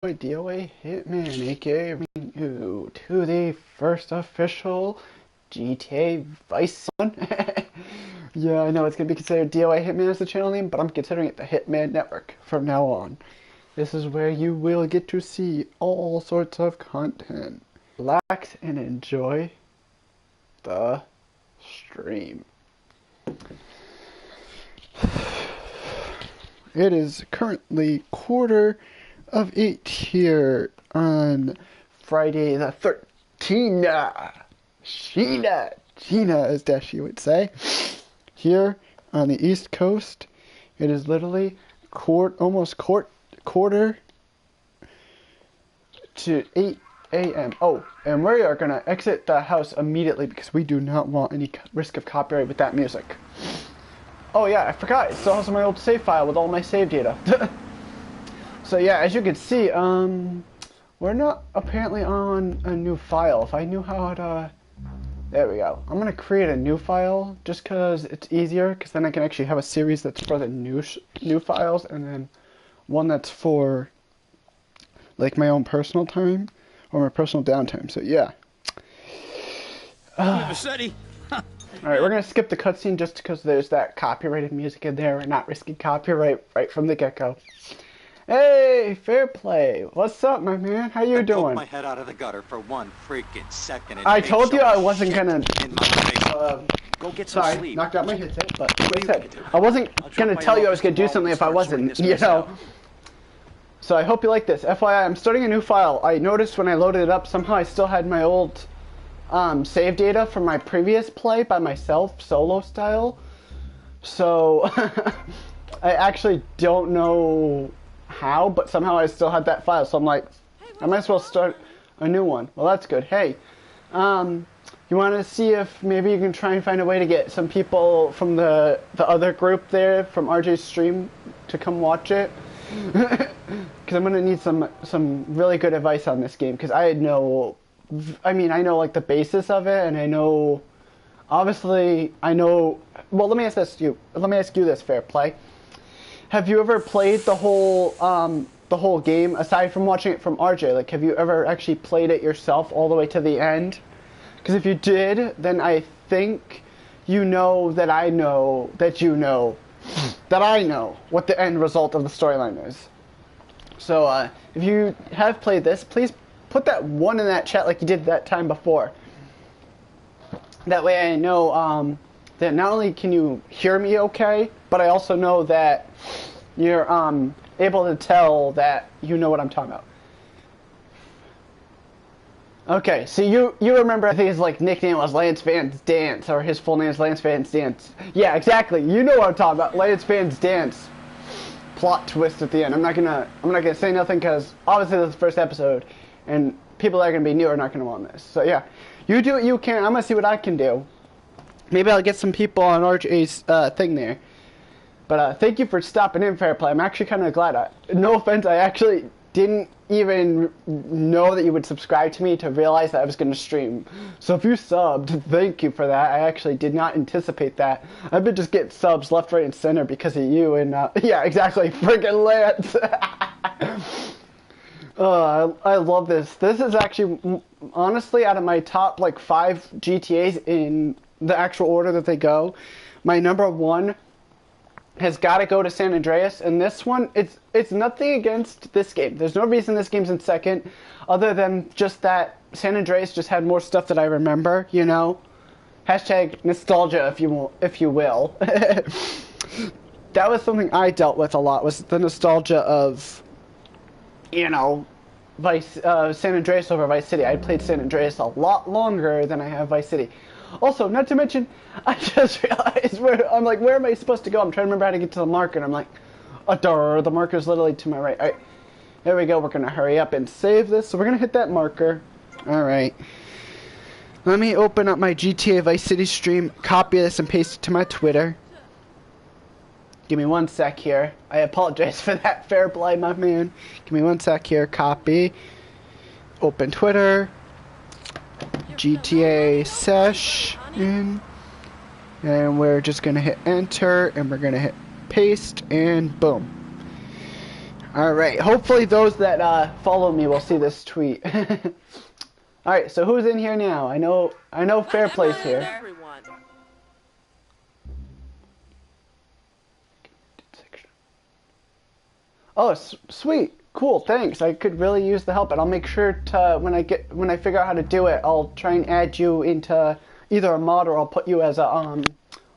DOA Hitman, aka bringing you to the first official GTA Vice one. Yeah, I know it's gonna be considered DOA Hitman as the channel name, but I'm considering it the Hitman Network from now on. This is where you will get to see all sorts of content. Relax and enjoy the stream. It is currently 7:45 here on Friday the 13th. Sheena, as Dashi would say. Here on the East Coast, it is literally almost quarter to 8 a.m. Oh, and we are going to exit the house immediately because we do not want any risk of copyright with that music. Oh yeah, I forgot. It still has my old save file with all my save data. So yeah, as you can see, we're not apparently on a new file. If I knew how to... There we go. I'm going to create a new file just because it's easier, because then I can actually have a series that's for the new files, and then one that's for like my own personal time or my personal downtime. So yeah. Alright, we're going to skip the cutscene just because there's that copyrighted music in there. We're not risking copyright right from the get-go. Hey, fair play. What's up, my man? How you doing? I poked my head out of the gutter for one freaking second. And I told you I wasn't gonna... Go get some sorry, sleep. knocked out my headset, but like I said, I wasn't gonna tell you I was gonna do something if I wasn't, you know? So I hope you like this. FYI, I'm starting a new file. I noticed when I loaded it up, somehow I still had my old save data from my previous play by myself, solo style. So, I actually don't know how, but somehow I still had that file, so I'm like, I might as well start a new one. Well, that's good. Hey, you want to see if maybe you can try and find a way to get some people from the other group there from RJ's stream to come watch it? Because I'm gonna need some really good advice on this game, because I know like the basis of it, and I know, obviously, well, let me ask you this, fair play. Have you ever played the whole game, aside from watching it from RJ? Like, have you ever actually played it yourself all the way to the end? Because if you did, then I think you know that I know that you know that I know what the end result of the storyline is. So, if you have played this, please put that 1 in that chat like you did that time before. That way I know, that not only can you hear me okay, but I also know that you're able to tell that you know what I'm talking about. Okay, so you remember, I think his like nickname was Lance Van's Dance, or his full name is Lance Van's Dance. Yeah, exactly. You know what I'm talking about. Lance Van's Dance. Plot twist at the end. I'm not gonna say nothing because obviously this is the first episode, and people that are gonna be new are not gonna want this. So yeah, you do what you can. I'm gonna see what I can do. Maybe I'll get some people on RJ's thing there. But thank you for stopping in, Fair Play. I'm actually kind of glad. No offense, I actually didn't even know that you would subscribe to me to realize that I was going to stream. So if you subbed, thank you for that. I actually did not anticipate that. I've been just getting subs left, right, and center because of you. And yeah, exactly, friggin' Lance. I love this. This is actually, honestly, out of my top like 5 GTAs in the actual order that they go, my number 1 has got to go to San Andreas, and this one, it's nothing against this game. There's no reason this game's in second, other than just that San Andreas just had more stuff that I remember, you know? Hashtag nostalgia, if you will. That was something I dealt with a lot, was the nostalgia of, you know, San Andreas over Vice City. I played San Andreas a lot longer than I have Vice City. Also, not to mention, I just realized I'm like, where am I supposed to go? I'm trying to remember how to get to the marker, and I'm like, the marker's literally to my right. All right, there we go. We're going to hurry up and save this. So we're going to hit that marker. All right. Let me open up my GTA Vice City stream, copy this, and paste it to my Twitter. Give me 1 sec here. I apologize for that, fair play, my man. Give me 1 sec here. Copy. Open Twitter. GTA session, and we're just gonna hit enter, and we're gonna hit paste, and boom. Alright, hopefully those that follow me will see this tweet. Alright, so who's in here now? I know Fair Play's here. Everyone. Oh, sweet. Cool, thanks. I could really use the help, and I'll make sure to when I figure out how to do it, I'll try and add you into either a mod or I'll put you as a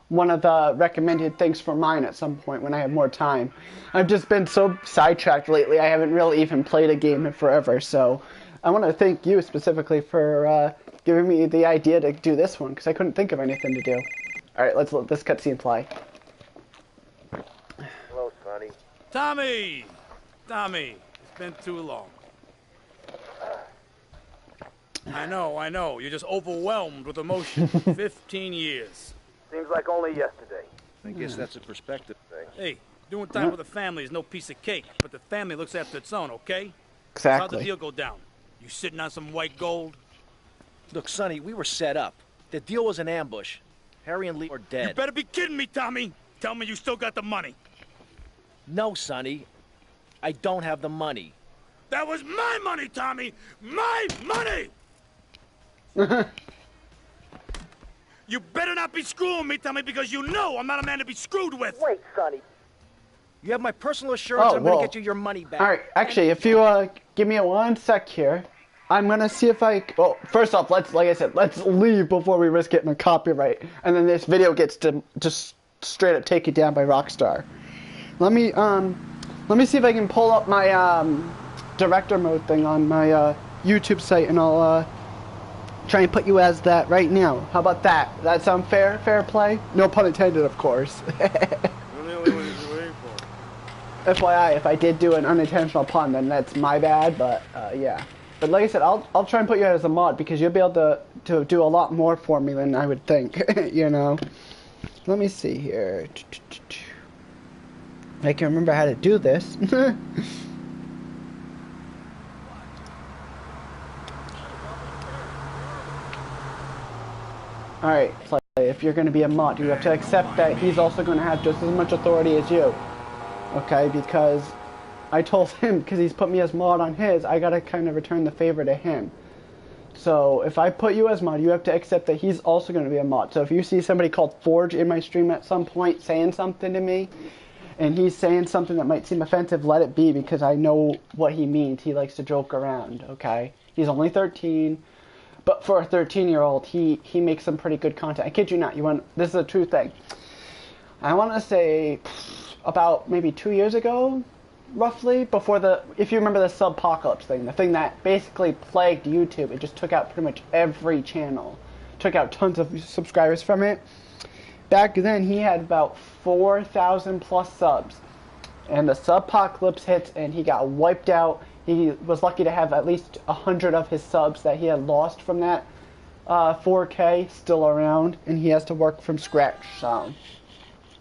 one of the recommended things for mine at some point when I have more time. I've just been so sidetracked lately. I haven't really even played a game in forever, so I want to thank you specifically for giving me the idea to do this one because I couldn't think of anything to do. All right, let's let this cutscene play. Hello, Sonny. Tommy! Tommy, it's been too long. I know. You're just overwhelmed with emotion. 15 years. Seems like only yesterday. I guess that's a perspective thing. Hey, doing time with the family is no piece of cake, but the family looks after its own, okay? Exactly. How'd the deal go down? You sitting on some white gold? Look, Sonny, we were set up. The deal was an ambush. Harry and Lee are dead. You better be kidding me, Tommy! Tell me you still got the money. No, Sonny. I don't have the money. That was my money, Tommy! My money! You better not be screwing me, Tommy, because you know I'm not a man to be screwed with! Wait, Sonny. You have my personal assurance I'm going to get you your money back. Alright, actually, if you give me 1 sec here, I'm going to see if I... Well, first off, like I said, let's leave before we risk getting a copyright. And then this video gets to just straight up take it down by Rockstar. Let me see if I can pull up my director mode thing on my YouTube site, and I'll try and put you as that right now. How about that? That sound fair? Fair play? No pun intended, of course. FYI, if I did do an unintentional pun, then that's my bad, but yeah. But like I said, I'll try and put you as a mod because you'll be able to do a lot more for me than I would think, you know. Let me see here. I can remember how to do this. Alright, so if you're going to be a mod, you have to accept that he's also going to have just as much authority as you. Okay, because I told him, because he's put me as mod on his, I gotta kind of return the favor to him. So if I put you as mod, you have to accept that he's also going to be a mod. So if you see somebody called Forge in my stream at some point saying something to me, and he's saying something that might seem offensive, let it be, because I know what he means. He likes to joke around, okay? He's only 13, but for a 13-year-old, he makes some pretty good content. I kid you not. This is a true thing. I want to say about maybe 2 years ago, roughly, before if you remember the Subpocalypse thing, the thing that basically plagued YouTube. It just took out pretty much every channel. Took out tons of subscribers from it. Back then, he had about 4,000 plus subs. And the Subpocalypse hits, and he got wiped out. He was lucky to have at least 100 of his subs that he had lost from that 4K still around, and he has to work from scratch, so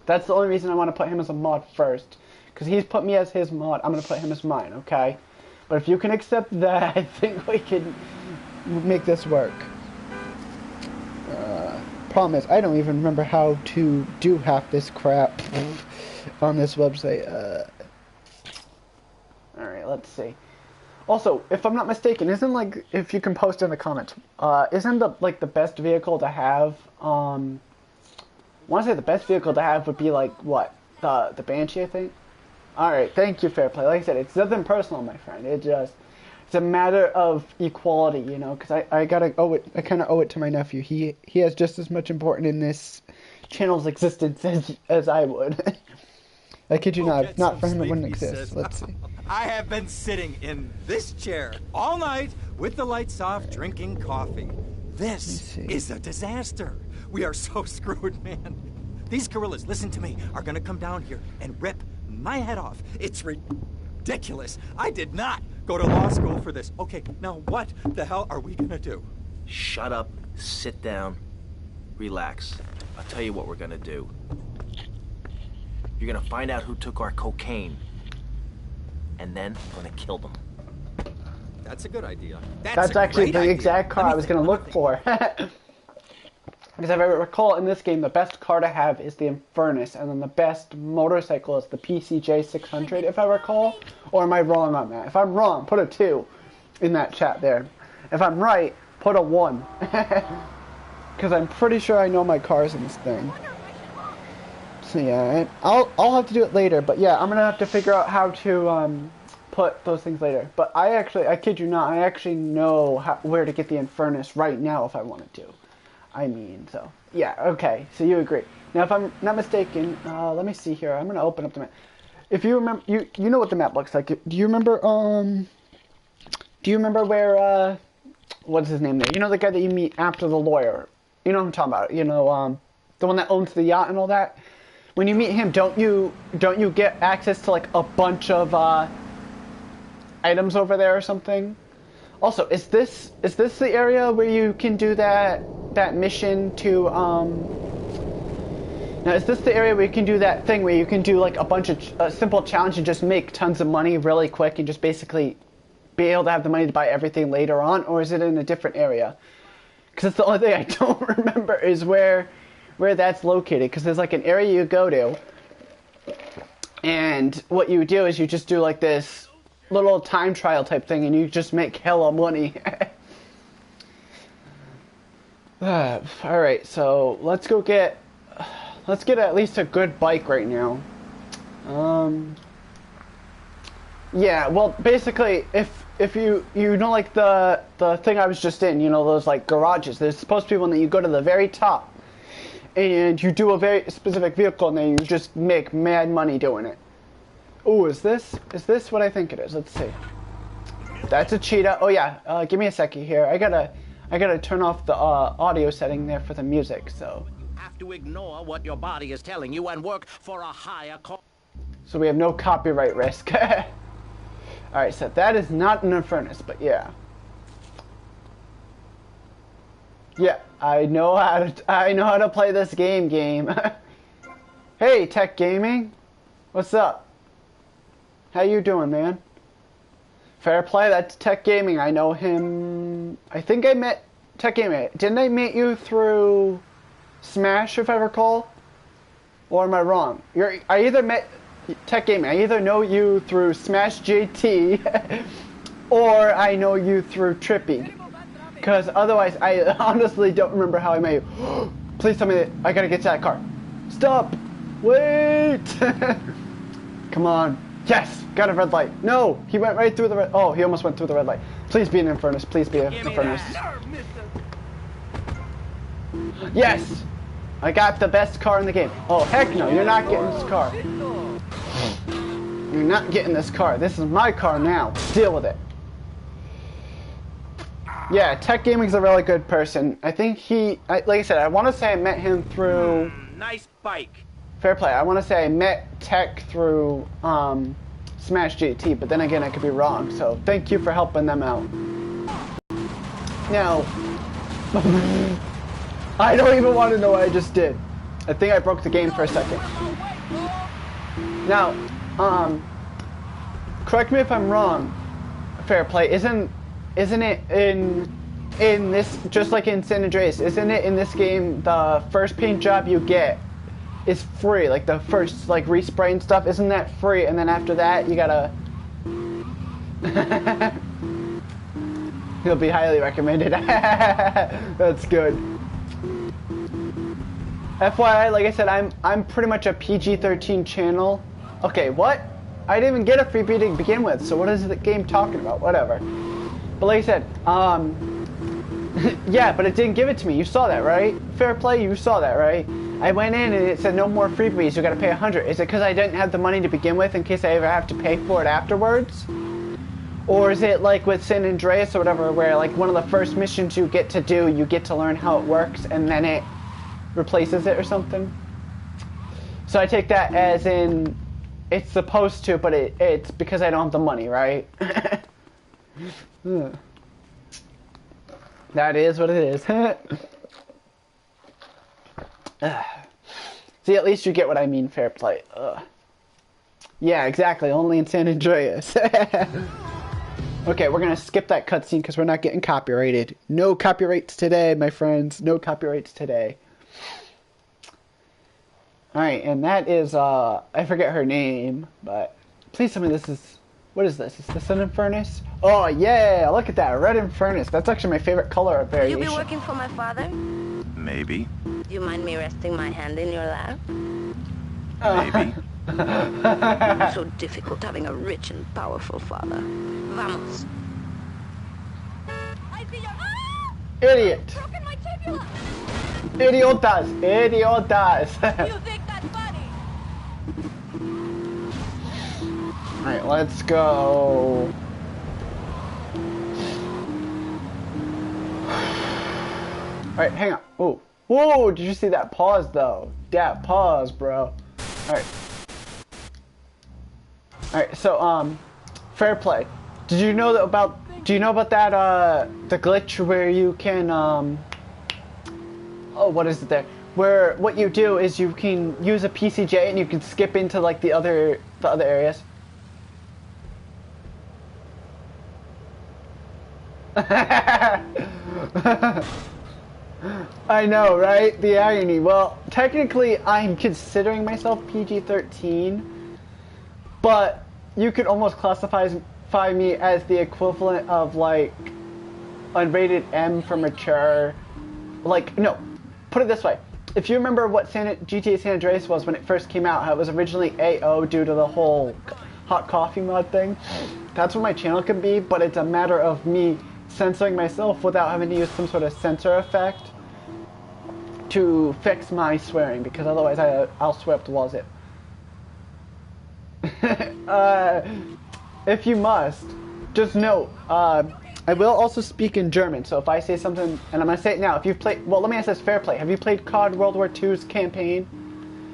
that's the only reason I want to put him as a mod first. Because he's put me as his mod, I'm going to put him as mine, okay? But if you can accept that, I think we can make this work. Problem is, I don't even remember how to do half this crap on this website. Alright, let's see. Also, if I'm not mistaken, isn't, like, if you can post in the comments, isn't the best vehicle to have, I want to say the best vehicle to have would be, like, what? The Banshee, I think? Alright, thank you, Fair Play. Like I said, it's nothing personal, my friend. It's a matter of equality, you know, because I kind of owe it to my nephew. He has just as much importance in this channel's existence as I would. I kid you not for him it wouldn't exist. Let's see. I have been sitting in this chair all night with the lights off, drinking coffee. This is a disaster. We are so screwed, man. These gorillas, listen to me, are gonna come down here and rip my head off. It's ridiculous. I did not go to law school for this. Okay, now what the hell are we gonna do? Shut up, sit down, relax. I'll tell you what we're gonna do. You're gonna find out who took our cocaine, and then we're gonna kill them. That's a good idea. That's actually the exact car I was gonna look for. Because if I recall, in this game, the best car to have is the Infernus, and then the best motorcycle is the PCJ 600, if I recall. Or am I wrong on that? If I'm wrong, put a 2 in that chat there. If I'm right, put a 1. Because I'm pretty sure I know my cars in this thing. So yeah, I'll have to do it later, but yeah, I'm gonna have to figure out how to put those things later. But I kid you not, I actually know where to get the Infernus right now if I wanted to. I mean, so yeah, okay, so you agree. Now if I'm not mistaken, let me see here, I'm gonna open up the map. If you remember, you know what the map looks like. Do you remember where, what's his name there? You know the guy that you meet after the lawyer? You know what I'm talking about, you know, the one that owns the yacht and all that? When you meet him, don't you get access to like a bunch of items over there or something? Also, is this the area where you can do that mission to now is this the area where you can do that thing where you can do like a bunch of simple challenge and just make tons of money really quick and just basically be able to have the money to buy everything later on, or is it in a different area? Because it's the only thing I don't remember is where that's located, because there's like an area you go to, and what you do is you just do like this little time trial type thing, and you just make hella money. Alright, so let's get at least a good bike right now. Yeah, well, basically, if you know, like the thing I was just in, you know, those like garages, there's supposed to be one that you go to the very top and you do a very specific vehicle and then you just make mad money doing it. Oh, is this what I think it is? Let's see. That's a cheetah. Oh yeah, give me a second here. I gotta turn off the audio setting there for the music, so. Have to ignore what your body is telling you and work for a higher cause. So we have no copyright risk. Alright, so that is not an Infernus, but yeah. Yeah, I know how to play this game. Hey, Tech Gaming. What's up? How you doing, man? Fair play, that's Tech Gaming. I know him. I think I met Tech Gaming. Didn't I meet you through Smash, if I recall? Or am I wrong? I either met Tech Gaming. I either know you through Smash JT or I know you through Trippy. Because otherwise, I honestly don't remember how I met you. Please tell me that I gotta get to that car. Stop! Wait! Come on. Yes! Got a red light. No! He went right through the red... Oh, he almost went through the red light. Please be an Infernus. Please be an Infernus. Yes! I got the best car in the game. Oh, heck no. You're not getting this car. You're not getting this car. This is my car now. Deal with it. Yeah, Tech Gaming's a really good person. I think like I said, I want to say I met him through... Nice bike. Fair play. I want to say I met Tech through Smash GT, but then again, I could be wrong. So thank you for helping them out. Now, I don't even want to know what I just did. I think I broke the game for a second. Now, correct me if I'm wrong. Fair play. Isn't it in this, just like in San Andreas, isn't it in this game the first paint job you get is free? Like the first like respray and stuff, isn't that free? And then after that you gotta it'll be highly recommended. That's good. FYI, like I said, I'm pretty much a PG-13 channel. Okay, what? I didn't even get a freebie to begin with, so what is the game talking about? Whatever. But like I said, yeah, but it didn't give it to me. You saw that, right? Fair play, you saw that, right? I went in and it said no more freebies, you gotta pay 100. Is it because I didn't have the money to begin with in case I ever have to pay for it afterwards? Or is it like with San Andreas or whatever, where like one of the first missions you get to do, you get to learn how it works and then it replaces it or something? So I take that as in, it's supposed to, but it's because I don't have the money, right? That is what it is. See, at least you get what I mean, fair play. Yeah, exactly, only in San Andreas. Okay, we're gonna skip that cutscene because we're not getting copyrighted. No copyrights today, my friends. No copyrights today. Alright, and that is, I forget her name, but please tell me this is, what is this? Is this an Infernus? Oh, yeah, look at that, red Infernus. That's actually my favorite color variation. You be working for my father? Maybe. Do you mind me resting my hand in your lap? Maybe. It's so difficult having a rich and powerful father. Vamos. I see your... Idiot. Broken my tibia! Idiotas. Idiotas. You think that's funny? Alright, let's go. Alright, hang on. Oh. Whoa, did you see that pause though? That pause, bro. Alright. Alright, so fair play. Did you know that about that the glitch where you can oh, what is it there? Where what you do is you can use a PCJ and you can skip into like the other areas. I know, right? The irony. Well, technically, I'm considering myself PG-13, but you could almost classify me as the equivalent of, like, unrated M for mature. Like, no, put it this way. If you remember what GTA San Andreas was when it first came out, how it was originally AO due to the whole hot coffee mod thing, that's what my channel can be, but it's a matter of me censoring myself without having to use some sort of censor effect to fix my swearing, because otherwise I'll swear up the walls it. If you must, just note, I will also speak in German, so if I say something, and I'm going to say it now, if you've played, well, let me ask this, fair play, have you played COD World War II's campaign?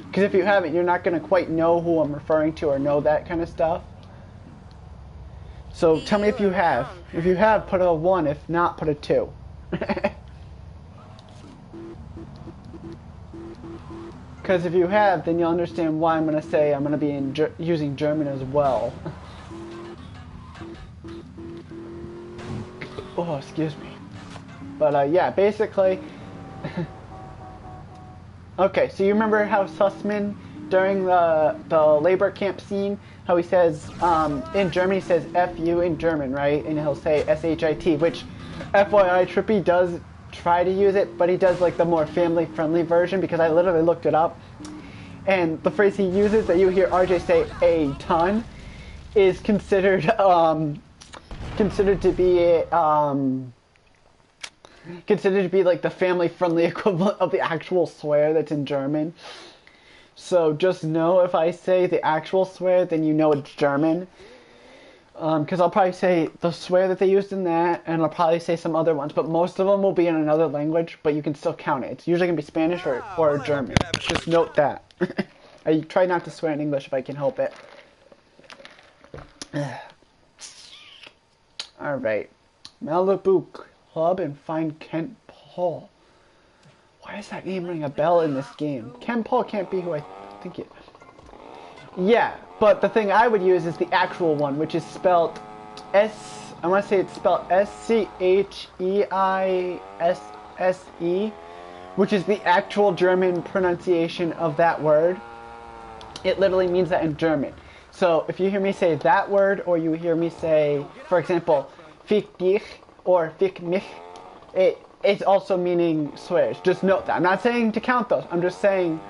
Because if you haven't, you're not going to quite know who I'm referring to or know that kind of stuff. So tell me if you have. If you have, put a 1. If not, put a 2. Because if you have, then you'll understand why I'm going to say I'm going to be using German as well. Oh, excuse me. But yeah, basically... Okay, so you remember how Sussman, during the labor camp scene, how he says, in German he says F-U in German, right? And he'll say S-H-I-T, which, FYI, Trippy does try to use it, but he does like the more family-friendly version, because I literally looked it up. And the phrase he uses that you hear RJ say a ton is considered to be like the family-friendly equivalent of the actual swear that's in German. So just know if I say the actual swear, then you know it's German. Because I'll probably say the swear that they used in that, and I'll probably say some other ones, but most of them will be in another language, but you can still count it. It's usually going to be Spanish or German. Just note that. I try not to swear in English if I can help it. Alright. Malibu Club and find Kent Paul. Why does that name ring a bell in this game? Kent Paul can't be who I think it... Yeah, but the thing I would use is the actual one, which is spelled I want to say it's spelled S-C-H-E-I-S-S-E, which is the actual German pronunciation of that word. It literally means that in German. So if you hear me say that word, or you hear me say, for example, fick dich or fick mich, it's also meaning swears. Just note that. I'm not saying to count those. I'm just saying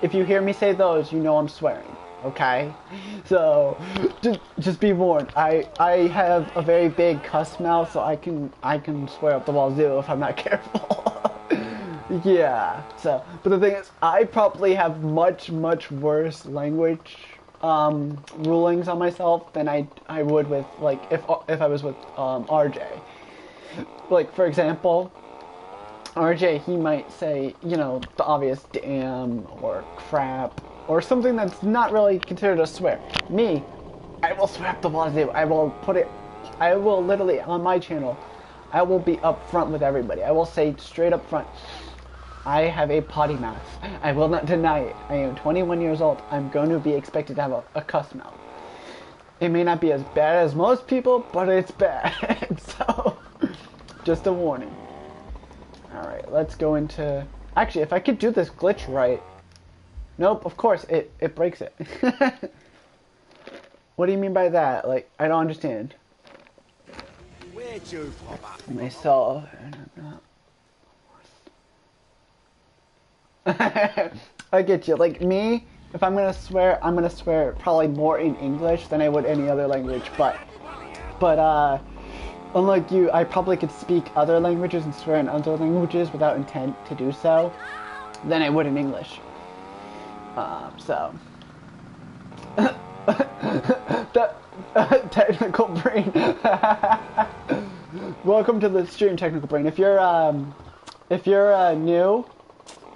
if you hear me say those, you know I'm swearing. Okay? So just be warned. I have a very big cuss mouth, so I can swear up the wazoo if I'm not careful. Yeah. So, but the thing is, I probably have much worse language rulings on myself than I would with, like, if I was with RJ. Like, for example, RJ, he might say, you know, the obvious damn or crap or something that's not really considered a swear. Me, I will swear up the wazoo. I will literally, on my channel, I will be upfront with everybody. I will say straight up front, I have a potty mouth. I will not deny it. I am 21 years old. I'm going to be expected to have a cuss mouth. It may not be as bad as most people, but it's bad. So, just a warning. Alright, let's go into Actually, if I could do this glitch right. Nope, of course, it breaks it. What do you mean by that? Like, I don't understand. Where'd you pop up? Myself. I get you. Like me, if I'm gonna swear, I'm gonna swear probably more in English than I would any other language. But unlike you, I probably could speak other languages and swear in other languages without intent to do so than I would in English. So. Technical brain. Welcome to the stream, Technical Brain. If you're new,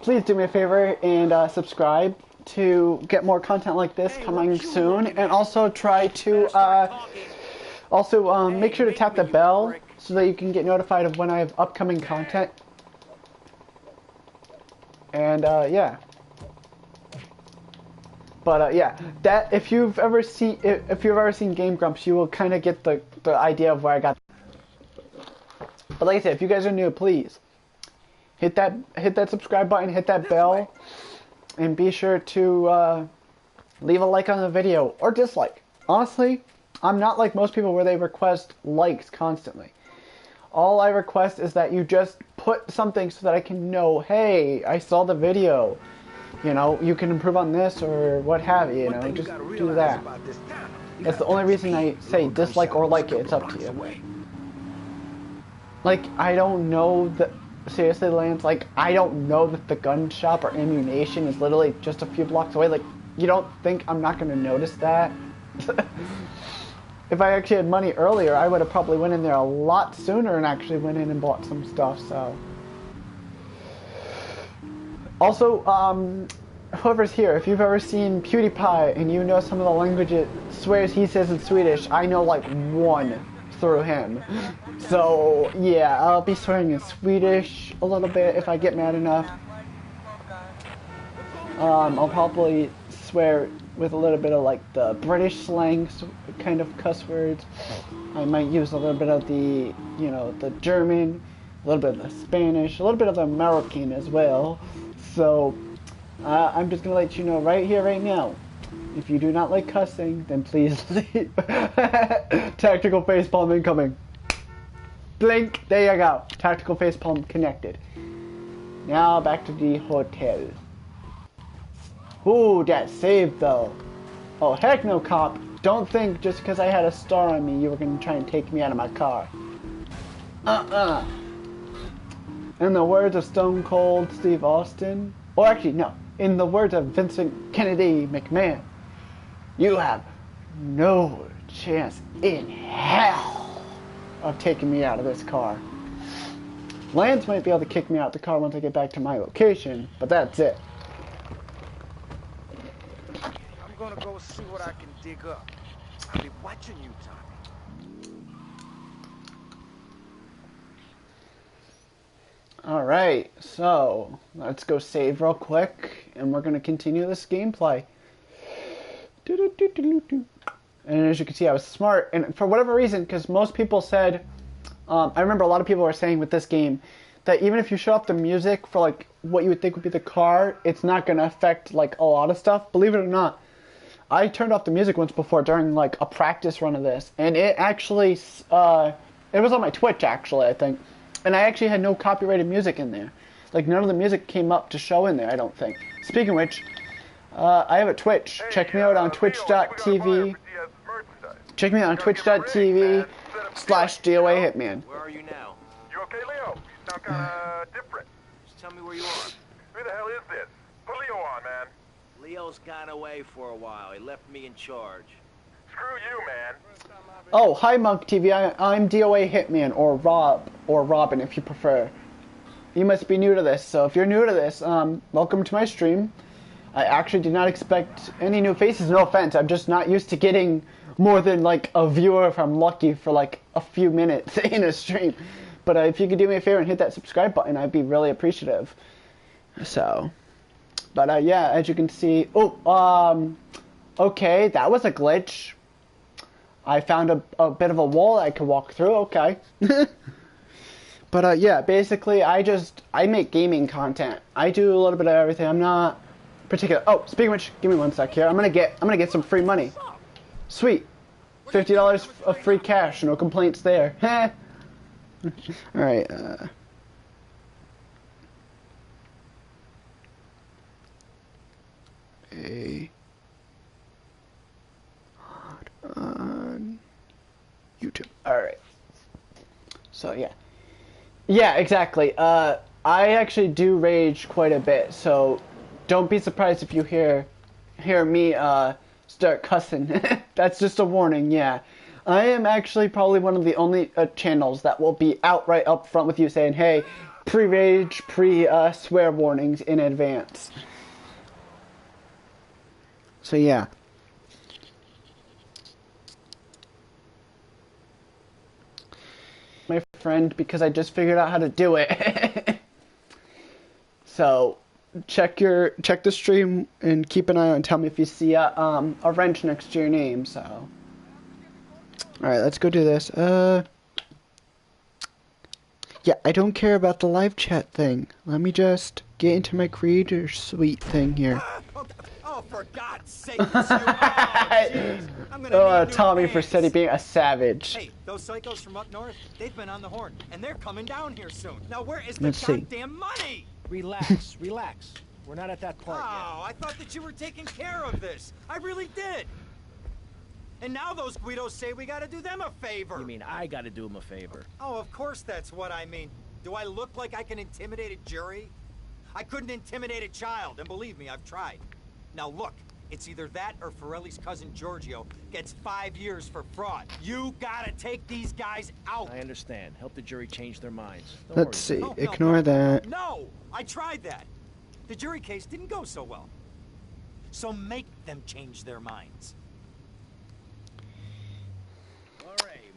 please do me a favor and subscribe to get more content like this coming soon, and also try to make sure to tap the bell so that you can get notified of when I have upcoming content. And yeah. But yeah, that if you've ever seen Game Grumps, you will kind of get the idea of where I got. But like I said, if you guys are new, please hit that subscribe button, hit that bell, and be sure to leave a like on the video or dislike. Honestly, I'm not like most people where they request likes constantly. All I request is that you just put something so that I can know, hey, I saw the video. You know, you can improve on this or what have you, know, just do that. That's the only reason I say dislike or like it, it's up to you. Like, I don't know that, seriously, Lance, like, I don't know that the gun shop or ammunition is literally just a few blocks away. Like, you don't think I'm not going to notice that? If I actually had money earlier, I would have probably went in there a lot sooner and actually went in and bought some stuff, so. Also, whoever's here, if you've ever seen PewDiePie and you know some of the languages, swears he says in Swedish, I know like one through him. So, yeah, I'll be swearing in Swedish a little bit if I get mad enough. I'll probably swear with a little bit of like the British slang kind of cuss words. I might use a little bit of the, you know, the German, a little bit of the Spanish, a little bit of the American as well. So, I'm just going to let you know right here, right now. If you do not like cussing, then please leave. Tactical facepalm incoming. Blink. There you go. Tactical facepalm connected. Now back to the hotel. Ooh, that saved though. Oh, heck no, cop. Don't think just because I had a star on me you were going to try and take me out of my car. In the words of Stone Cold Steve Austin, or actually, no, in the words of Vincent Kennedy McMahon, you have no chance in hell of taking me out of this car. Lance might be able to kick me out of the car once I get back to my location, but that's it. I'm gonna go see what I can dig up. I'll be watching you, Tommy. Alright, so let's go save real quick, and we're going to continue this gameplay. And as you can see, I was smart, and for whatever reason, because most people said, I remember a lot of people were saying with this game, that even if you shut off the music for like what you would think would be the car, it's not going to affect like a lot of stuff. Believe it or not, I turned off the music once before during like a practice run of this, and it actually, it was on my Twitch actually, I think. And I actually had no copyrighted music in there. Like, none of the music came up to show in there, I don't think. Speaking of which, I have a Twitch. Check me out on twitch.tv. Check me out on twitch.tv/DOA Hitman. Where are you now? You okay, Leo? You sound kinda different. Just tell me where you are. Who the hell is this? Put Leo on, man. Leo's gone away for a while. He left me in charge. Screw you, man. Oh, hi Monk TV, I'm DOA Hitman, or Rob, or Robin if you prefer. You must be new to this, so if you're new to this, welcome to my stream. I actually did not expect any new faces, no offense, I'm just not used to getting more than like a viewer if I'm lucky for like a few minutes in a stream. But if you could do me a favor and hit that subscribe button, I'd be really appreciative. So, but yeah, as you can see, okay, that was a glitch. I found a bit of a wall I could walk through, okay. But yeah, basically, I make gaming content. I do a little bit of everything. I'm not particular. Oh, speaking of which, give me one sec here. I'm gonna get some free money. Sweet, $50 of free cash. No complaints there. All right. On YouTube. All right. So yeah. Yeah, exactly. I actually do rage quite a bit, so don't be surprised if you hear me start cussing. That's just a warning. Yeah, I am actually probably one of the only channels that will be outright up front with you saying, "Hey, pre-rage, swear warnings in advance." So yeah. My friend, because I just figured out how to do it. So check the stream and keep an eye on. Tell me if you see a wrench next to your name. So all right, let's go do this. Yeah, I don't care about the live chat thing. Let me just get into my creator suite thing here. Oh, for God's sake! Oh, Tommy Vercetti being a savage. Hey, those psychos from up north, they've been on the horn, and they're coming down here soon. Now, where is the goddamn money? Relax, relax. We're not at that part yet. Oh, I thought that you were taking care of this. I really did. And now those Guidos say we gotta do them a favor. You mean I gotta do them a favor? Oh, of course that's what I mean. Do I look like I can intimidate a jury? I couldn't intimidate a child, and believe me, I've tried. Now look, it's either that or Forelli's cousin Giorgio gets 5 years for fraud. You gotta take these guys out. I understand. Help the jury change their minds. Don't Let's see. worry. Ignore that. No, I tried that. The jury case didn't go so well. So make them change their minds.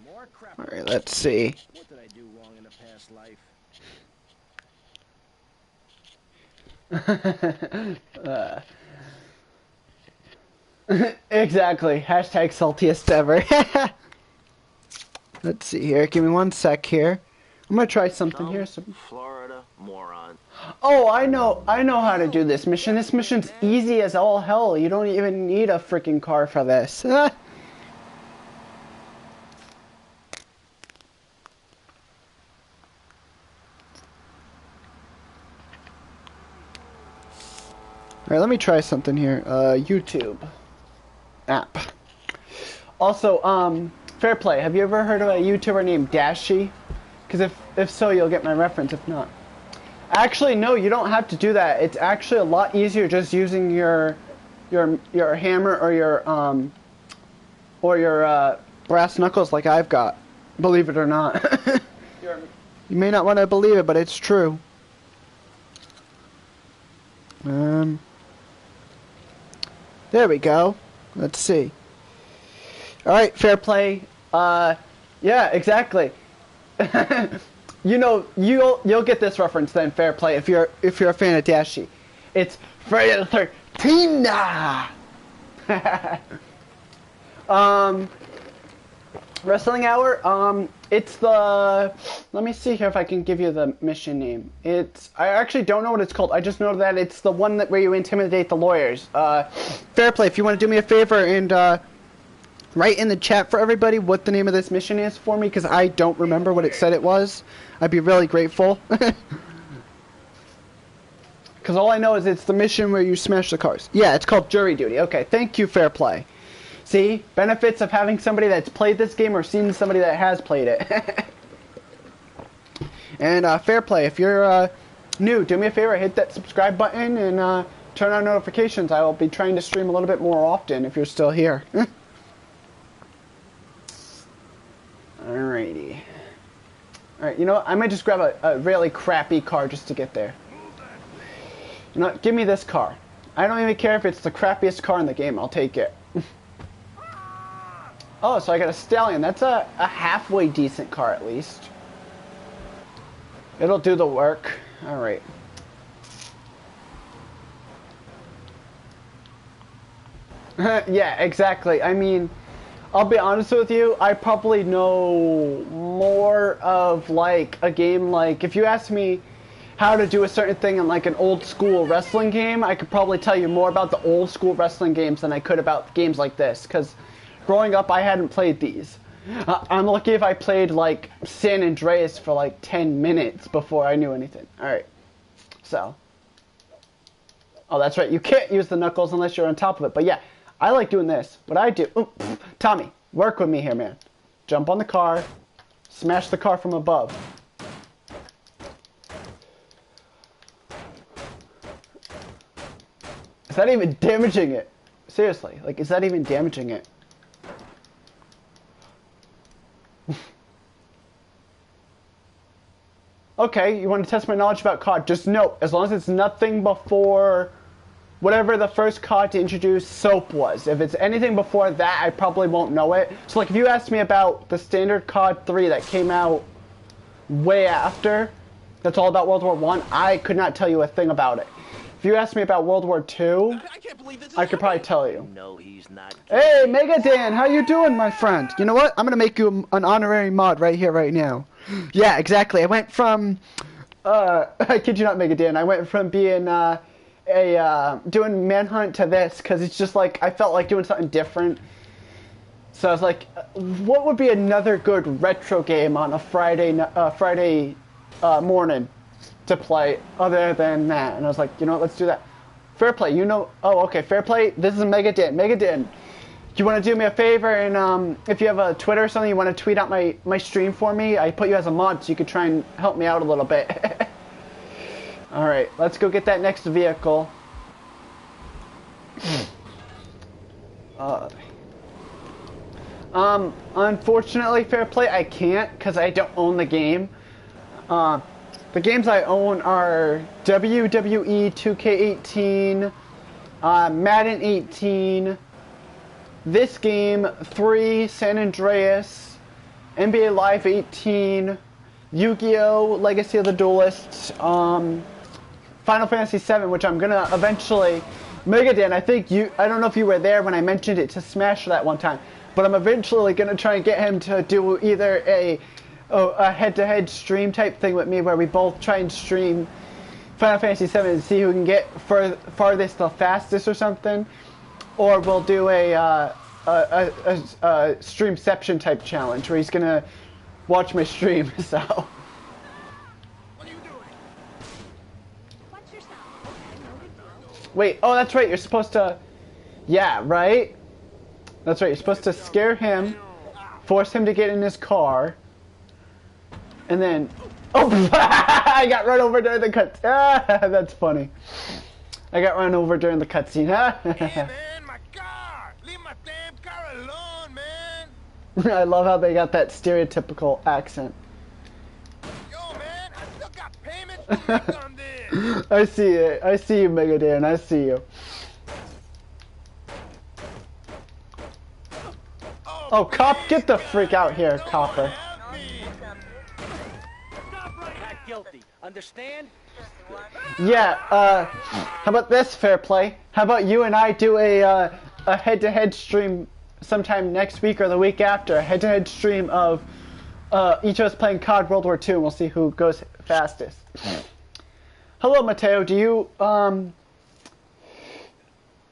More crap. All right, let's see. What did I do wrong in a past life? Exactly. Hashtag saltiest ever. Let's see here. Give me one sec here. I'm gonna try something here. Florida moron. Oh, I know how to do this mission. This mission's easy as all hell. You don't even need a freaking car for this. Alright, let me try something here. YouTube app. Also, fair play. Have you ever heard of a YouTuber named Dashi? Because if so, you'll get my reference. If not, actually, no, you don't have to do that. It's actually a lot easier just using your hammer or your brass knuckles like I've got. Believe it or not. You may not want to believe it, but it's true. There we go. Let's see. Alright, fair play. Yeah, exactly. You know, you'll get this reference then, fair play, if you're a fan of Dashi. It's Friday the 13th. Wrestling Hour, it's the, let me see here if I can give you the mission name. I actually don't know what it's called. I just know that it's the one where you intimidate the lawyers. Fair play, if you want to do me a favor and write in the chat for everybody what the name of this mission is for me, because I don't remember what it said it was. I'd be really grateful. Because all I know is it's the mission where you smash the cars. Yeah, it's called Jury Duty. Okay, thank you, fair play. See, benefits of having somebody that's played this game or seen somebody that has played it. And fair play, if you're new, do me a favor, hit that subscribe button and turn on notifications. I will be trying to stream a little bit more often if you're still here. Alrighty. Alright, you know what? I might just grab a really crappy car just to get there. You know what? Give me this car. I don't even care if it's the crappiest car in the game. I'll take it. Oh, so I got a Stallion. That's a halfway decent car at least. It'll do the work. Alright. Yeah, exactly. I mean, I'll be honest with you, I probably know more of like a game like if you ask me how to do a certain thing in like an old school wrestling game, I could probably tell you more about the old school wrestling games than I could about games like this, because growing up I hadn't played these. I'm lucky if I played like San Andreas for like 10 minutes before I knew anything. Alright, so. Oh, that's right, you can't use the knuckles unless you're on top of it, but yeah, I like doing this. What I do, Tommy, work with me here, man. Jump on the car, smash the car from above. Is that even damaging it? Seriously, like, is that even damaging it? Okay, you want to test my knowledge about COD? Just note, as long as it's nothing before whatever the first COD to introduce soap was. If it's anything before that, I probably won't know it. So, like, if you asked me about the standard COD 3 that came out way after, that's all about World War I could not tell you a thing about it. If you asked me about World War II, I could probably tell you. No, he's not. Hey, Mega Dan, how you doing, my friend? You know what? I'm gonna make you an honorary mod right here, right now. Yeah, exactly. I went from, I kid you not, Mega Dan. I went from being doing Manhunt to this because it's just like I felt like doing something different. So I was like, what would be another good retro game on a Friday morning to play other than that? And I was like, you know what, let's do that. Fair play, you know. Oh, okay, fair play. This is Mega Dan. Mega Dan, you want to do me a favor and if you have a Twitter or something, you want to tweet out my stream for me? I put you as a mod so you could try and help me out a little bit. All right, let's go get that next vehicle. Unfortunately, fair play, I can't because I don't own the game. The games I own are WWE 2K18, Madden 18, this game 3, San Andreas, NBA Live 18, Yu-Gi-Oh! Legacy of the Duelists, Final Fantasy 7, which I'm gonna eventually. Mega Dan, I don't know if you were there when I mentioned it to Smash that one time, but I'm eventually gonna try and get him to do either a head-to-head stream type thing with me where we both try and stream Final Fantasy 7 and see who can get farthest the fastest or something, or we'll do a streamception type challenge where he's gonna watch my stream. So. What are you doing? Watch yourself. Okay, no big deal. Wait, oh, that's right. You're supposed to. Yeah, right. That's right. You're supposed to scare him, force him to get in his car. And then, oh, I got run over during the cut. That's funny. I got run over during the cutscene. Hey man, my car! Leave my damn car alone, man! I love how they got that stereotypical accent. Yo man, I still got payments to make on this! I see it. I see you, Mega Dan. I see you. Oh, cop, get the freak out here, copper. Guilty. Understand? Yeah, how about this, fair play? How about you and I do a head-to-head stream sometime next week or the week after? A head-to-head stream of each of us playing COD World War II, and we'll see who goes fastest. Hello, Mateo. Do you,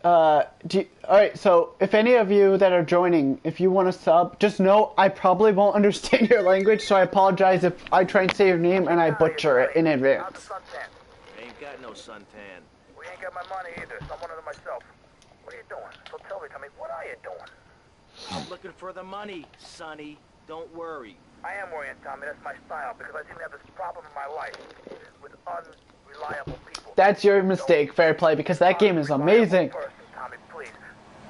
alright, so if any of you that are joining, if you want to sub, just know I probably won't understand your language, so I apologize if I try and say your name and I butcher it in advance. Ain't got no suntan. We ain't got my money either, so I'm one of them myself. What are you doing? So tell me, what are you doing? I'm looking for the money, Sonny. Don't worry. I am worrying, Tommy. That's my style, because I seem to have this problem in my life with unreliable people. That's your mistake, fair play, because that game is amazing. Tommy, please,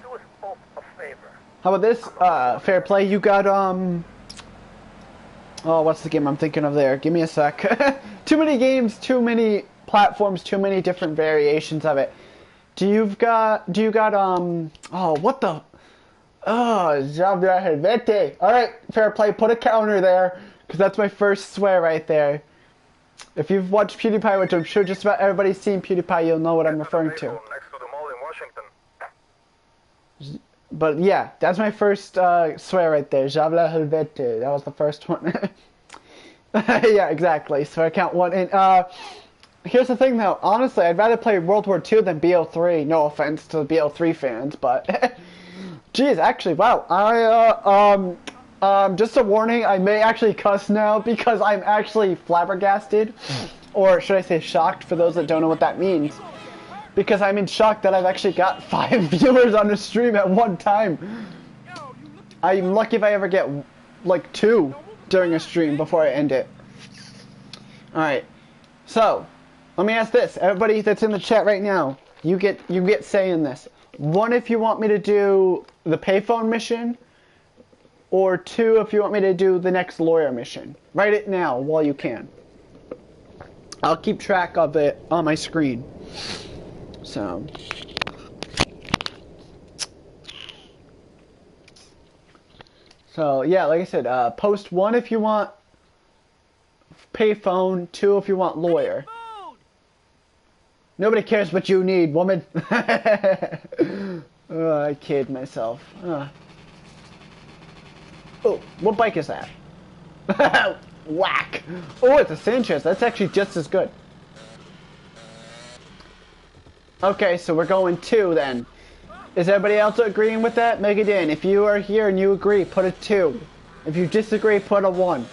do us both a favor. How about this, fair play? You got, oh, what's the game I'm thinking of there? Give me a sec. Too many games, too many platforms, too many different variations of it. Do you got, oh, what the, alright, fair play, put a counter there, because that's my first swear right there. If you've watched PewDiePie, which I'm sure just about everybody's seen PewDiePie, you'll know what I'm referring to. Next to the mall in Washington. But yeah, that's my first swear right there. Javla Helvete. That was the first one. Yeah, exactly. So I count 1. And here's the thing, though. Honestly, I'd rather play World War II than BO3. No offense to the BO3 fans, but geez, actually, wow. Just a warning. I may actually cuss now because I'm actually flabbergasted, or should I say shocked? For those that don't know what that means, because I'm in shock that I've actually got 5 viewers on the stream at one time. I'm lucky if I ever get like 2 during a stream before I end it. Alright, so let me ask this. Everybody that's in the chat right now, you get say in this. 1 if you want me to do the payphone mission, or 2 if you want me to do the next lawyer mission. Write it now while you can. I'll keep track of it on my screen. So yeah, like I said, post 1 if you want payphone, 2 if you want lawyer. Nobody cares what you need, woman. I kid myself. Oh, what bike is that? Whack! Oh, it's a Sanchez. That's actually just as good. Okay, so we're going 2 then. Is everybody else agreeing with that? Megadan, if you are here and you agree, put a 2. If you disagree, put a 1.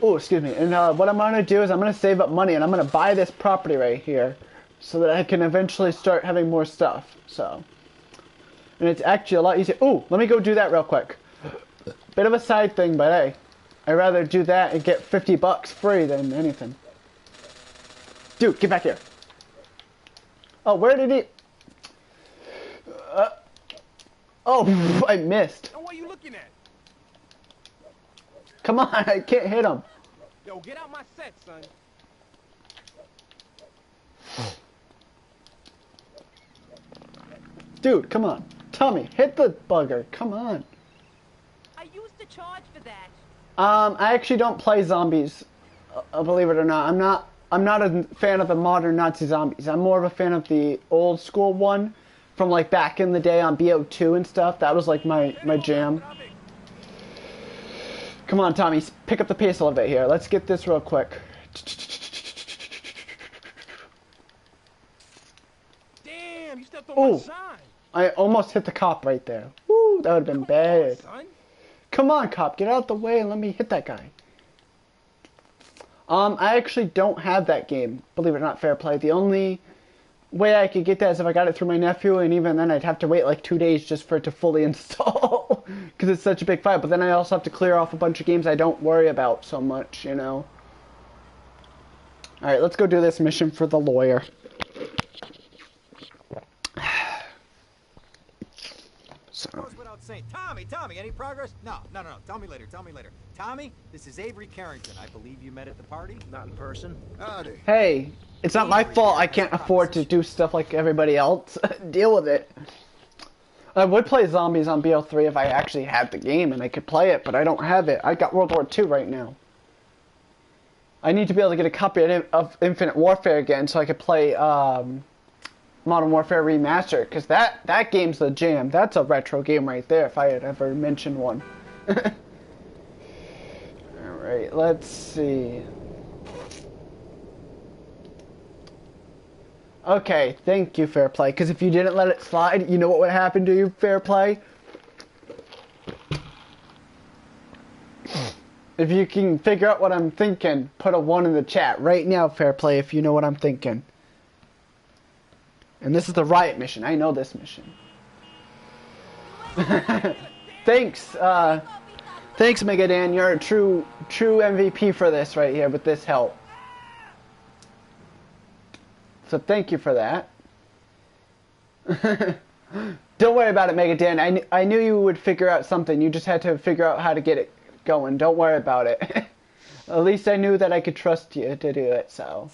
Oh, excuse me. And what I'm going to do is I'm going to save up money and I'm going to buy this property right here so that I can eventually start having more stuff. So, and it's actually a lot easier. Oh, let me go do that real quick. Bit of a side thing, but hey, I'd rather do that and get 50 bucks free than anything. Dude, get back here. Oh, where did he? Oh, I missed. Now what are you looking at? Come on, I can't hit him. Yo, get out my set, son. Dude, come on. Tommy, hit the bugger. Come on. I used to charge for that. I actually don't play zombies. Believe it or not, I'm not a fan of the modern Nazi zombies. I'm more of a fan of the old school one from like back in the day on BO2 and stuff. That was like my jam. Come on, Tommy, pick up the pace a little bit here. Let's get this real quick. Damn, you stepped on my sign. I almost hit the cop right there. Woo, that would have been bad. Come on, cop, get out the way and let me hit that guy. I actually don't have that game, believe it or not, Fair Play. The only way I could get that is if I got it through my nephew, and even then I'd have to wait like 2 days just for it to fully install, because it's such a big file. But then I also have to clear off a bunch of games I don't worry about so much, you know. Alright, let's go do this mission for the lawyer. So. Goes without saying. Tommy, any progress? No. Tell me later. Tommy, this is Avery Carrington. I believe you met at the party? Not in person. Howdy. Hey, it's not my fault I can't afford to do stuff like everybody else. Deal with it. I would play zombies on BO3 if I actually had the game and I could play it, but I don't have it. I got World War II right now. I need to be able to get a copy of Infinite Warfare again so I could play Modern Warfare Remastered, because that game's the jam. That's a retro game right there, if I had ever mentioned one. Alright, let's see. Okay, thank you, Fair Play, because if you didn't let it slide, you know what would happen to you, Fair Play? If you can figure out what I'm thinking, put a 1 in the chat right now, Fair Play, if you know what I'm thinking. And this is the riot mission. I know this mission. Thanks, thanks, Megadan. You're a true MVP for this right here with this help. So thank you for that. Don't worry about it, Megadan. I knew you would figure out something. You just had to figure out how to get it going. Don't worry about it. At least I knew that I could trust you to do it, so.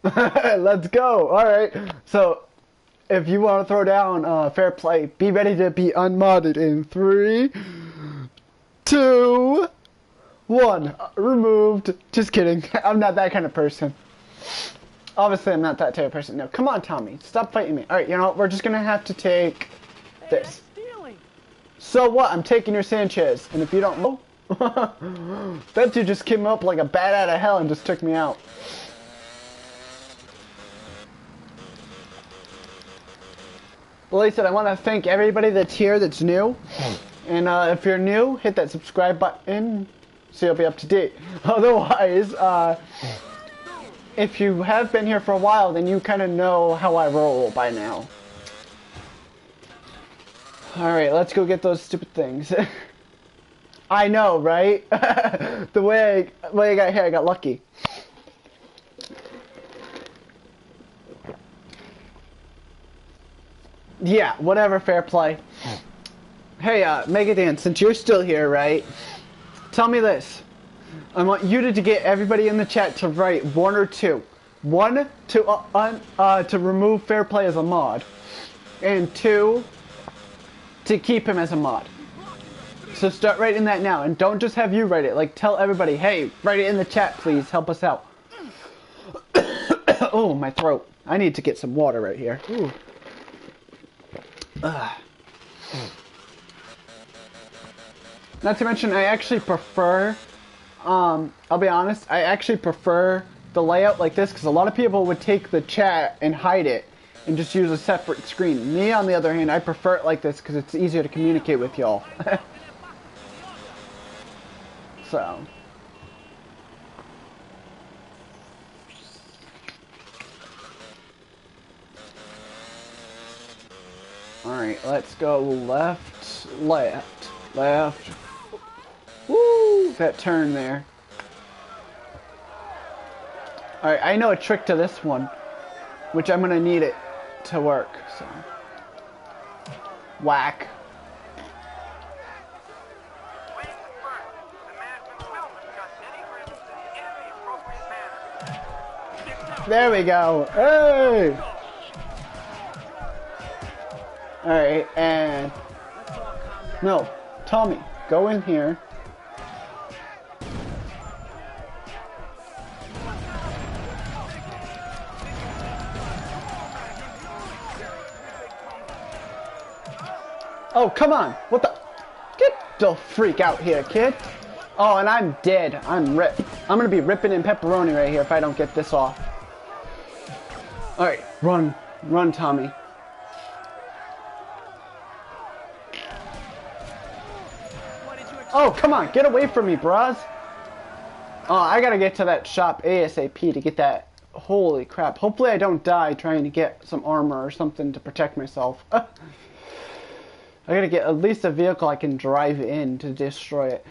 Let's go. Alright. So, if you want to throw down Fair Play, be ready to be unmodded in 3, 2, 1. Removed. Just kidding. I'm not that kind of person. Obviously, I'm not that type of person. No, come on, Tommy. Stop fighting me. Alright, you know what? We're just gonna have to take this. So what? I'm taking your Sanchez. And if you don't know, that dude just came up like a bat out of hell and just took me out. Well, like I said, I want to thank everybody that's here that's new. And if you're new, hit that subscribe button so you'll be up to date. Otherwise, if you have been here for a while, then you kind of know how I roll by now. Alright, let's go get those stupid things. I know, right? the way I got here, I got lucky. Yeah, whatever, fair play. Hey, Megadan, since you're still here, right? Tell me this. I want you to get everybody in the chat to write 1 or 2. 1, to remove fair play as a mod. And 2, to keep him as a mod. So start writing that now, and don't just have you write it. Like, tell everybody, hey, write it in the chat, please. Help us out. Oh, my throat. I need to get some water right here. Ooh. Not to mention, I actually prefer, I'll be honest, I actually prefer the layout like this, because a lot of people would take the chat and hide it, and just use a separate screen. Me, on the other hand, I prefer it like this, because it's easier to communicate with y'all. So. Alright, let's go left, left, left. Woo! That turn there. Alright, I know a trick to this one, which I'm gonna need it to work, so. Whack. There we go. Hey! Alright, and... No, Tommy, go in here. Oh, come on! What the... Get the freak out here, kid! Oh, and I'm dead. I'm ripped. I'm gonna be ripping in pepperoni right here if I don't get this off. Alright, run. Run, Tommy. Oh, come on, get away from me, bros. Oh, I gotta get to that shop ASAP to get that. Holy crap. Hopefully I don't die trying to get some armor or something to protect myself. I gotta get at least a vehicle I can drive in to destroy it.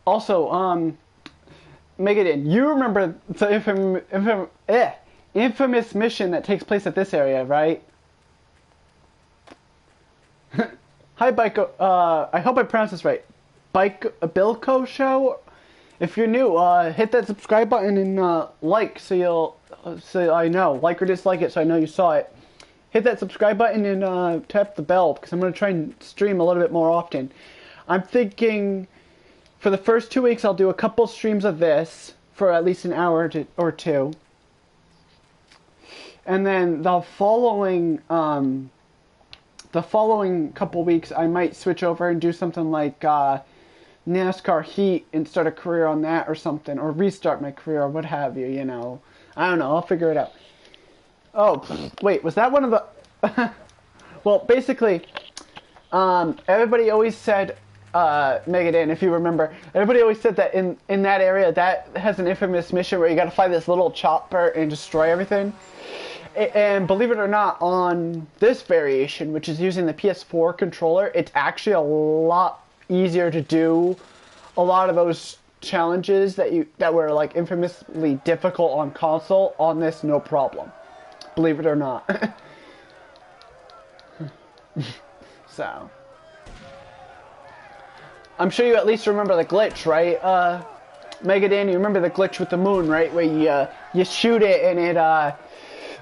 Also, Megadan, you remember the infamous mission that takes place at this area, right? Hi, Biko. I hope I pronounced this right. Bilko Show. If you're new, hit that subscribe button and like, so I know. Like or dislike it, so I know you saw it. Hit that subscribe button and tap the bell, because I'm gonna try and stream a little bit more often. I'm thinking for the first 2 weeks I'll do a couple streams of this for at least an hour or two, and then the following couple weeks I might switch over and do something like NASCAR Heat and start a career on that or something, or restart my career or what have you, you know. I don't know, I'll figure it out. Oh, wait, was that one of the... Well, basically, everybody always said, Megadan, if you remember, everybody always said that in that area, that has an infamous mission where you gotta fly this little chopper and destroy everything. And believe it or not, on this variation, which is using the PS4 controller, it's actually a lot easier to do a lot of those challenges that were like infamously difficult on console on this, no problem. Believe it or not. So, I'm sure you at least remember the glitch, right? Megadan, you remember the glitch with the moon, right? Where you shoot it and it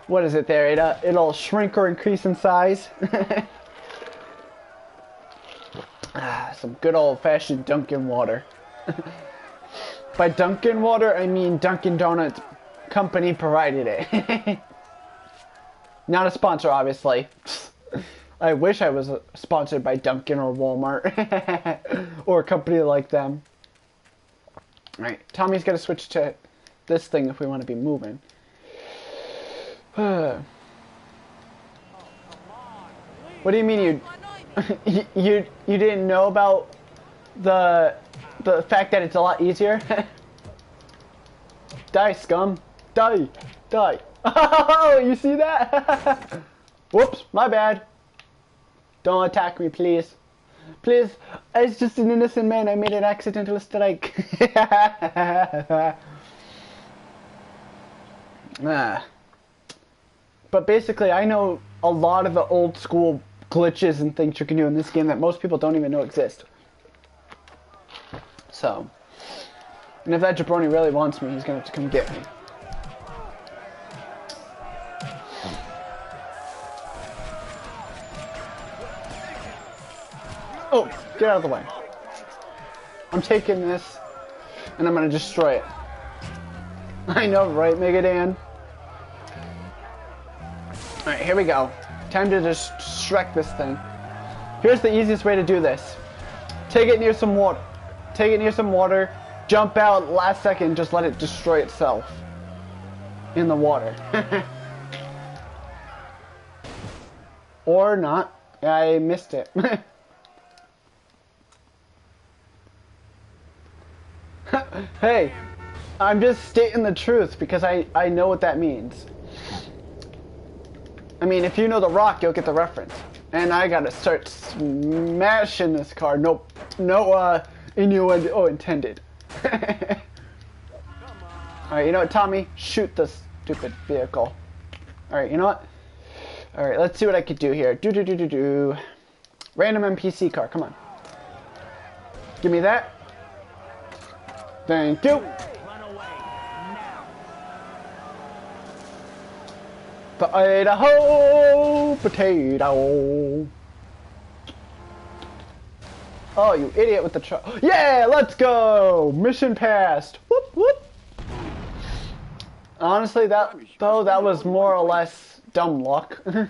what is it there? It'll shrink or increase in size. Some good old-fashioned Dunkin' water. By Dunkin' water, I mean Dunkin' Donuts company provided it. Not a sponsor, obviously. I wish I was sponsored by Dunkin' or Walmart. Or a company like them. Alright, Tommy's got to switch to this thing if we want to be moving. What do you mean you didn't know about the fact that it's a lot easier? Die, scum. Die. Die. Oh, you see that? Whoops, my bad. Don't attack me, please. Please, it's just an innocent man. I made an accidental strike. But basically, I know a lot of the old school glitches and things you can do in this game that most people don't even know exist. So, and if that jabroni really wants me, he's gonna have to come get me. Oh, get out of the way. I'm taking this, and I'm gonna destroy it. I know, right, Megadan? Alright, here we go. Time to just Shrek this thing. Here's the easiest way to do this. Take it near some water. Take it near some water. Jump out last second, just let it destroy itself. In the water. Or not. I missed it. Hey, I'm just stating the truth because I know what that means. I mean, if you know The Rock, you'll get the reference. And I gotta start smashing this car. Nope. No, innuendo intended. Alright, you know what, Tommy? Shoot this stupid vehicle. Alright, you know what? Alright, let's see what I could do here. Random NPC car, come on. Give me that. Thank you. Potato, potato. Oh, you idiot with the truck. Yeah, let's go. Mission passed. Whoop, whoop. Honestly, that was more or less dumb luck. All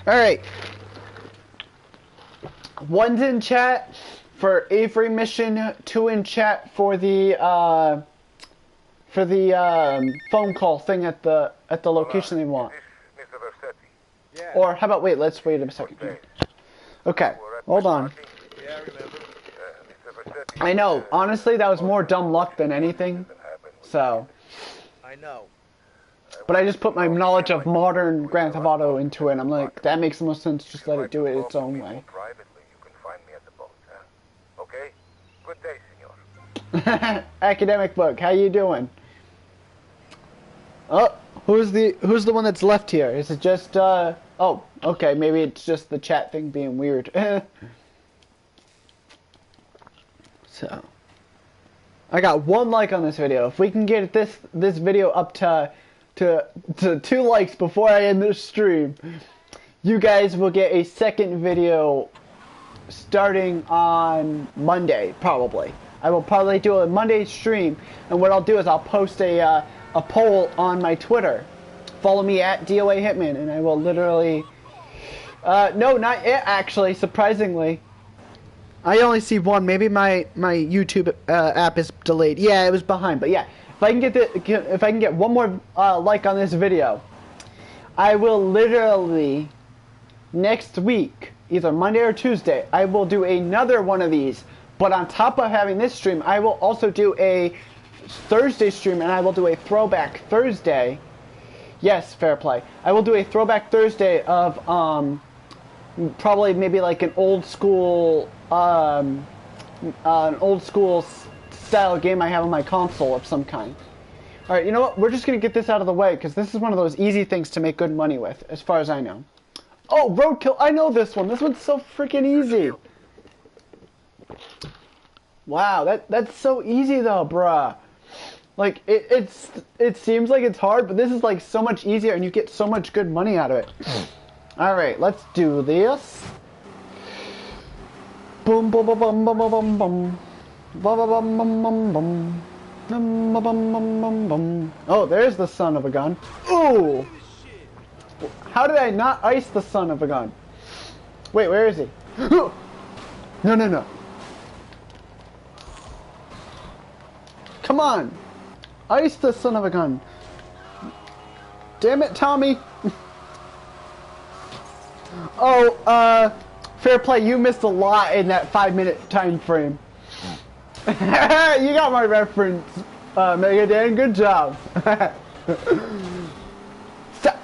right. One's in chat for Avery mission. 2 in chat for the phone call thing at the location they want. Or how about let's wait a second here. Okay, hold on. I know, honestly that was more dumb luck than anything. So I know. But I just put my knowledge of modern Grand Theft Auto into it and I'm like, that makes the most sense, just let it do it its own way. Okay? Good day, senor. Academic book, how you doing? Oh, who's the one that's left here? Is it just oh, okay, maybe it's just the chat thing being weird. So, I got 1 like on this video. If we can get this video up to 2 likes before I end this stream, you guys will get a second video starting on Monday, probably. I will probably do a Monday stream, and what I'll do is I'll post a poll on my Twitter. Follow me at DOA Hitman, and I will literally... no, not yet, actually, surprisingly. I only see 1. Maybe my YouTube app is delayed. Yeah, it was behind, but yeah. If I can get 1 more like on this video, I will literally, next week, either Monday or Tuesday, I will do another one of these. But on top of having this stream, I will also do a Thursday stream, and I will do a Throwback Thursday. Yes, fair play. I will do a Throwback Thursday of probably maybe like an old school style game I have on my console of some kind. All right, you know what? We're just gonna get this out of the way because this is one of those easy things to make good money with, as far as I know. Oh, Roadkill! I know this one. This one's so freaking easy. Wow, that's so easy though, bruh. Like it seems like it's hard, but this is like so much easier, and you get so much good money out of it. All right, let's do this. Boom, boom, boom, boom, boom, boom, boom, boom. Bum, bum, bum, bum, bum, bum. Bum, bum, bum, bum, bum, bum. Oh, there's the son of a gun. Ooh! How did I not ice the son of a gun? Wait, where is he? No, no, no. Come on! Ice the son of a gun. Damn it, Tommy! Oh, fair play, you missed a lot in that 5-minute time frame. You got my reference, Mega Dan, good job. Stop,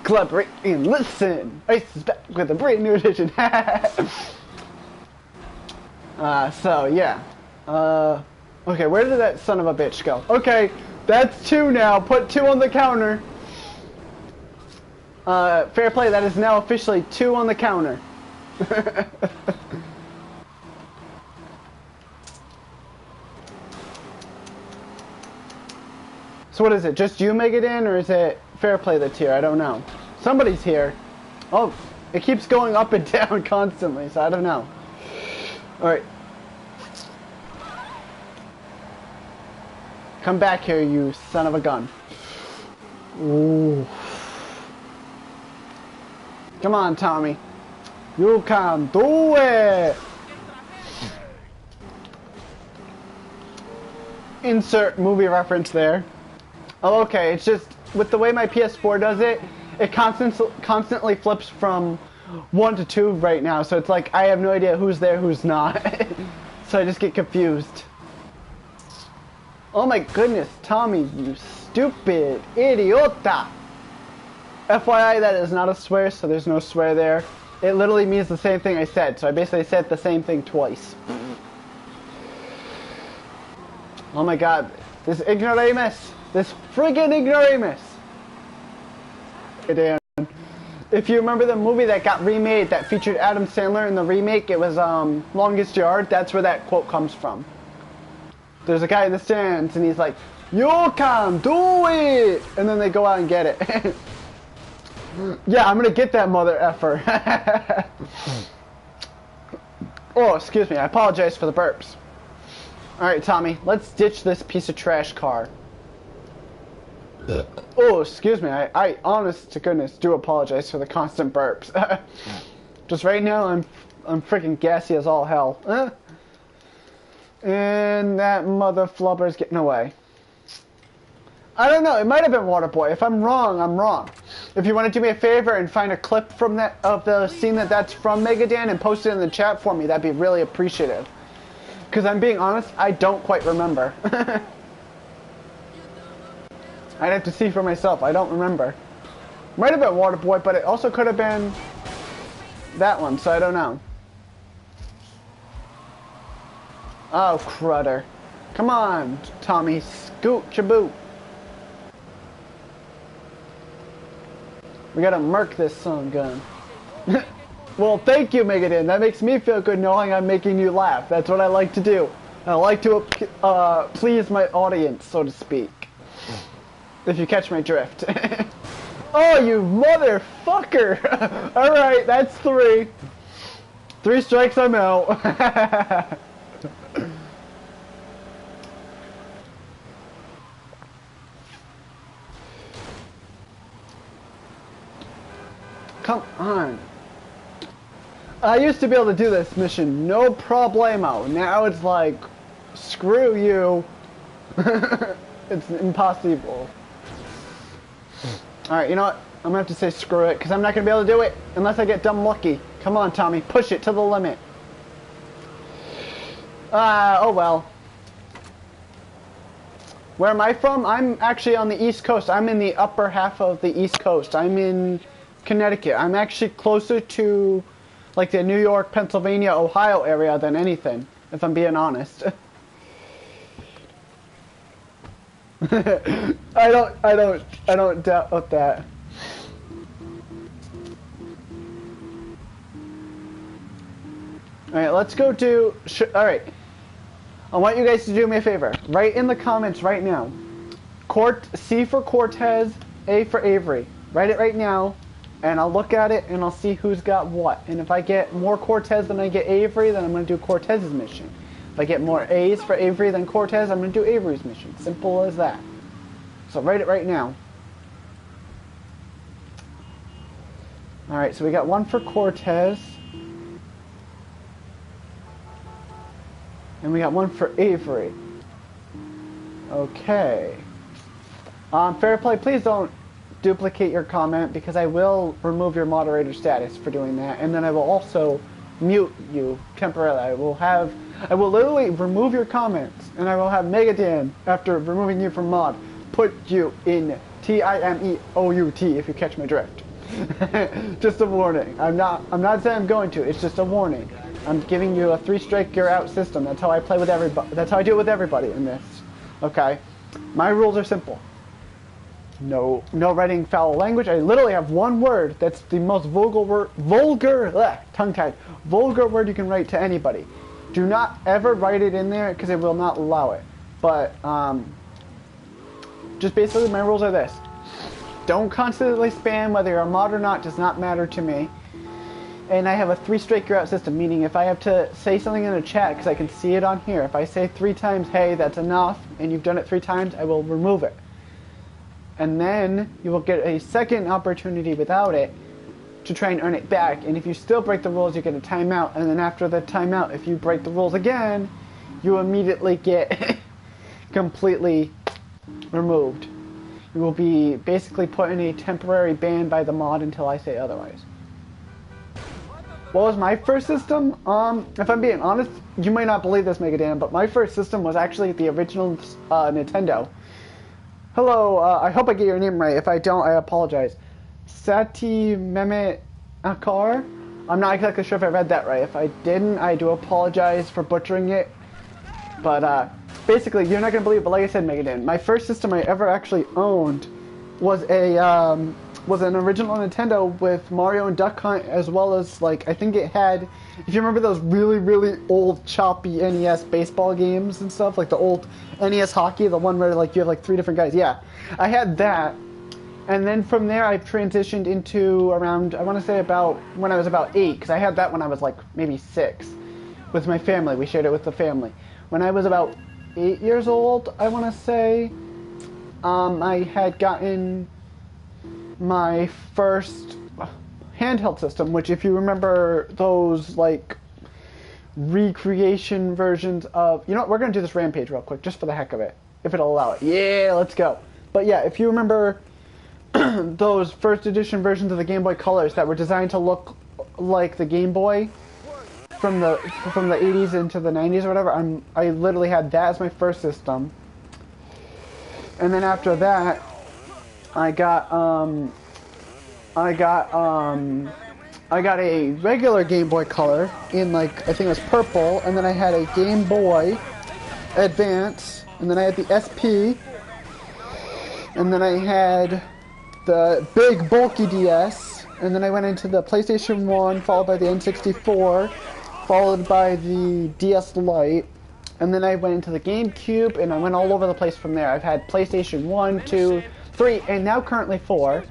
collaborate, and listen. Ice is back with a brand new edition. So, yeah. Okay, where did that son of a bitch go? Okay, that's 2 now. Put 2 on the counter. Fair play, that is now officially 2 on the counter. So what is it? Just you make it in, or is it fair play that's here? I don't know. Somebody's here. Oh, it keeps going up and down constantly, so I don't know. Alright. Come back here, you son of a gun. Ooh. Come on, Tommy. You can do it! Insert movie reference there. Oh, okay, it's just, with the way my PS4 does it, it constantly flips from 1 to 2 right now, so it's like, I have no idea who's there, who's not. So I just get confused. Oh my goodness, Tommy, you stupid idiota! FYI, that is not a swear, so there's no swear there. It literally means the same thing I said, so I basically said the same thing twice. Oh my god, this ignoramus! This friggin' ignoramus! Dan. If you remember the movie that got remade that featured Adam Sandler in the remake, it was Longest Yard, that's where that quote comes from. There's a guy in the stands and he's like, "You can do it!" And then they go out and get it. Yeah, I'm gonna get that mother effer. Oh, excuse me, I apologize for the burps. Alright, Tommy, let's ditch this piece of trash car. Oh, excuse me, I honest to goodness do apologize for the constant burps. Just right now, I'm freaking gassy as all hell. And that mother flubber's getting away. I don't know, it might have been Waterboy. If I'm wrong, I'm wrong. If you want to do me a favor and find a clip from that of the scene that's from Megadan and post it in the chat for me, that'd be really appreciative. Because I'm being honest, I don't quite remember. I'd have to see for myself, I don't remember. Might have been Waterboy, but it also could have been that one, so I don't know. Oh, crudder. Come on, Tommy, scoot chaboot. We gotta murk this son gun. Well, thank you, Megadin. That makes me feel good knowing I'm making you laugh. That's what I like to do. I like to please my audience, so to speak. If you catch my drift. Oh, you motherfucker! Alright, that's 3. 3 strikes, I'm out. Come on. I used to be able to do this mission, no problemo. Now it's like, screw you. It's impossible. Alright, you know what? I'm gonna have to say screw it, because I'm not gonna be able to do it unless I get dumb lucky. Come on, Tommy, push it to the limit. Oh well. Where am I from? I'm actually on the East Coast. I'm in the upper half of the East Coast. I'm in Connecticut. I'm actually closer to like the New York, Pennsylvania, Ohio area than anything, if I'm being honest. I don't doubt that. Alright, let's go to... Alright. I want you guys to do me a favor. Write in the comments right now. C for Cortez, A for Avery. Write it right now. and I'll look at it and I'll see who's got what. And if I get more Cortez than I get Avery, then I'm going to do Cortez's mission. If I get more A's for Avery than Cortez, I'm going to do Avery's mission. Simple as that. So write it right now. Alright, so we got one for Cortez. And we got one for Avery. Okay. Fair play, please don't duplicate your comment because I will remove your moderator status for doing that, and then I will also mute you temporarily. I will literally remove your comments, and I will have Megadan, after removing you from mod, put you in TIMEOUT if you catch my drift. Just a warning. I'm not saying I'm going to. It's just a warning. I'm giving you a 3-strike you're out system. That's how I play with everybody. That's how I do it with everybody in this. Okay. My rules are simple. No writing foul language. I literally have one word that's the most vulgar word you can write to anybody. Do not ever write it in there because it will not allow it. But just basically my rules are this. Don't constantly spam, whether you're a mod or not does not matter to me. And I have a 3-strike you're out system, meaning if I have to say something in a chat because I can see it on here, if I say 3 times, hey, that's enough, and you've done it 3 times, I will remove it. And then you will get a second opportunity without it to try and earn it back. And if you still break the rules, you get a timeout. And then after the timeout, if you break the rules again, you immediately get completely removed. You will be basically put in a temporary ban by the mod until I say otherwise. What was my first system? If I'm being honest, you might not believe this, Megadan, but my first system was actually the original Nintendo. Hello, I hope I get your name right. If I don't, I apologize. Sati Mehmet Akar? I'm not exactly sure if I read that right. If I didn't, I do apologize for butchering it. But basically, you're not going to believe it, but like I said, Megadan, my first system I ever actually owned was an original Nintendo with Mario and Duck Hunt, as well as, like, I think it had, if you remember those really, really old choppy NES baseball games and stuff, like the old NES hockey, the one where, like, you have, like, 3 different guys. Yeah, I had that. And then from there, I transitioned into around, I want to say about, when I was about 8, because I had that when I was, like, maybe 6, with my family. We shared it with the family. When I was about 8 years old, I want to say, I had gotten my first handheld system, which, if you remember those, like, recreation versions of, you know what, we're going to do this Rampage real quick, just for the heck of it, if it'll allow it. Yeah, let's go. But yeah, if you remember those first edition versions of the Game Boy Colors that were designed to look like the Game Boy from the 80s into the 90s or whatever, I literally had that as my first system. And then after that, I got a regular Game Boy Color in, like, I think it was purple, and then I had a Game Boy Advance, and then I had the SP, and then I had the big bulky DS, and then I went into the PlayStation 1, followed by the N64, followed by the DS Lite, and then I went into the GameCube, and I went all over the place from there. I've had PlayStation 1, 2, 3, and now currently 4.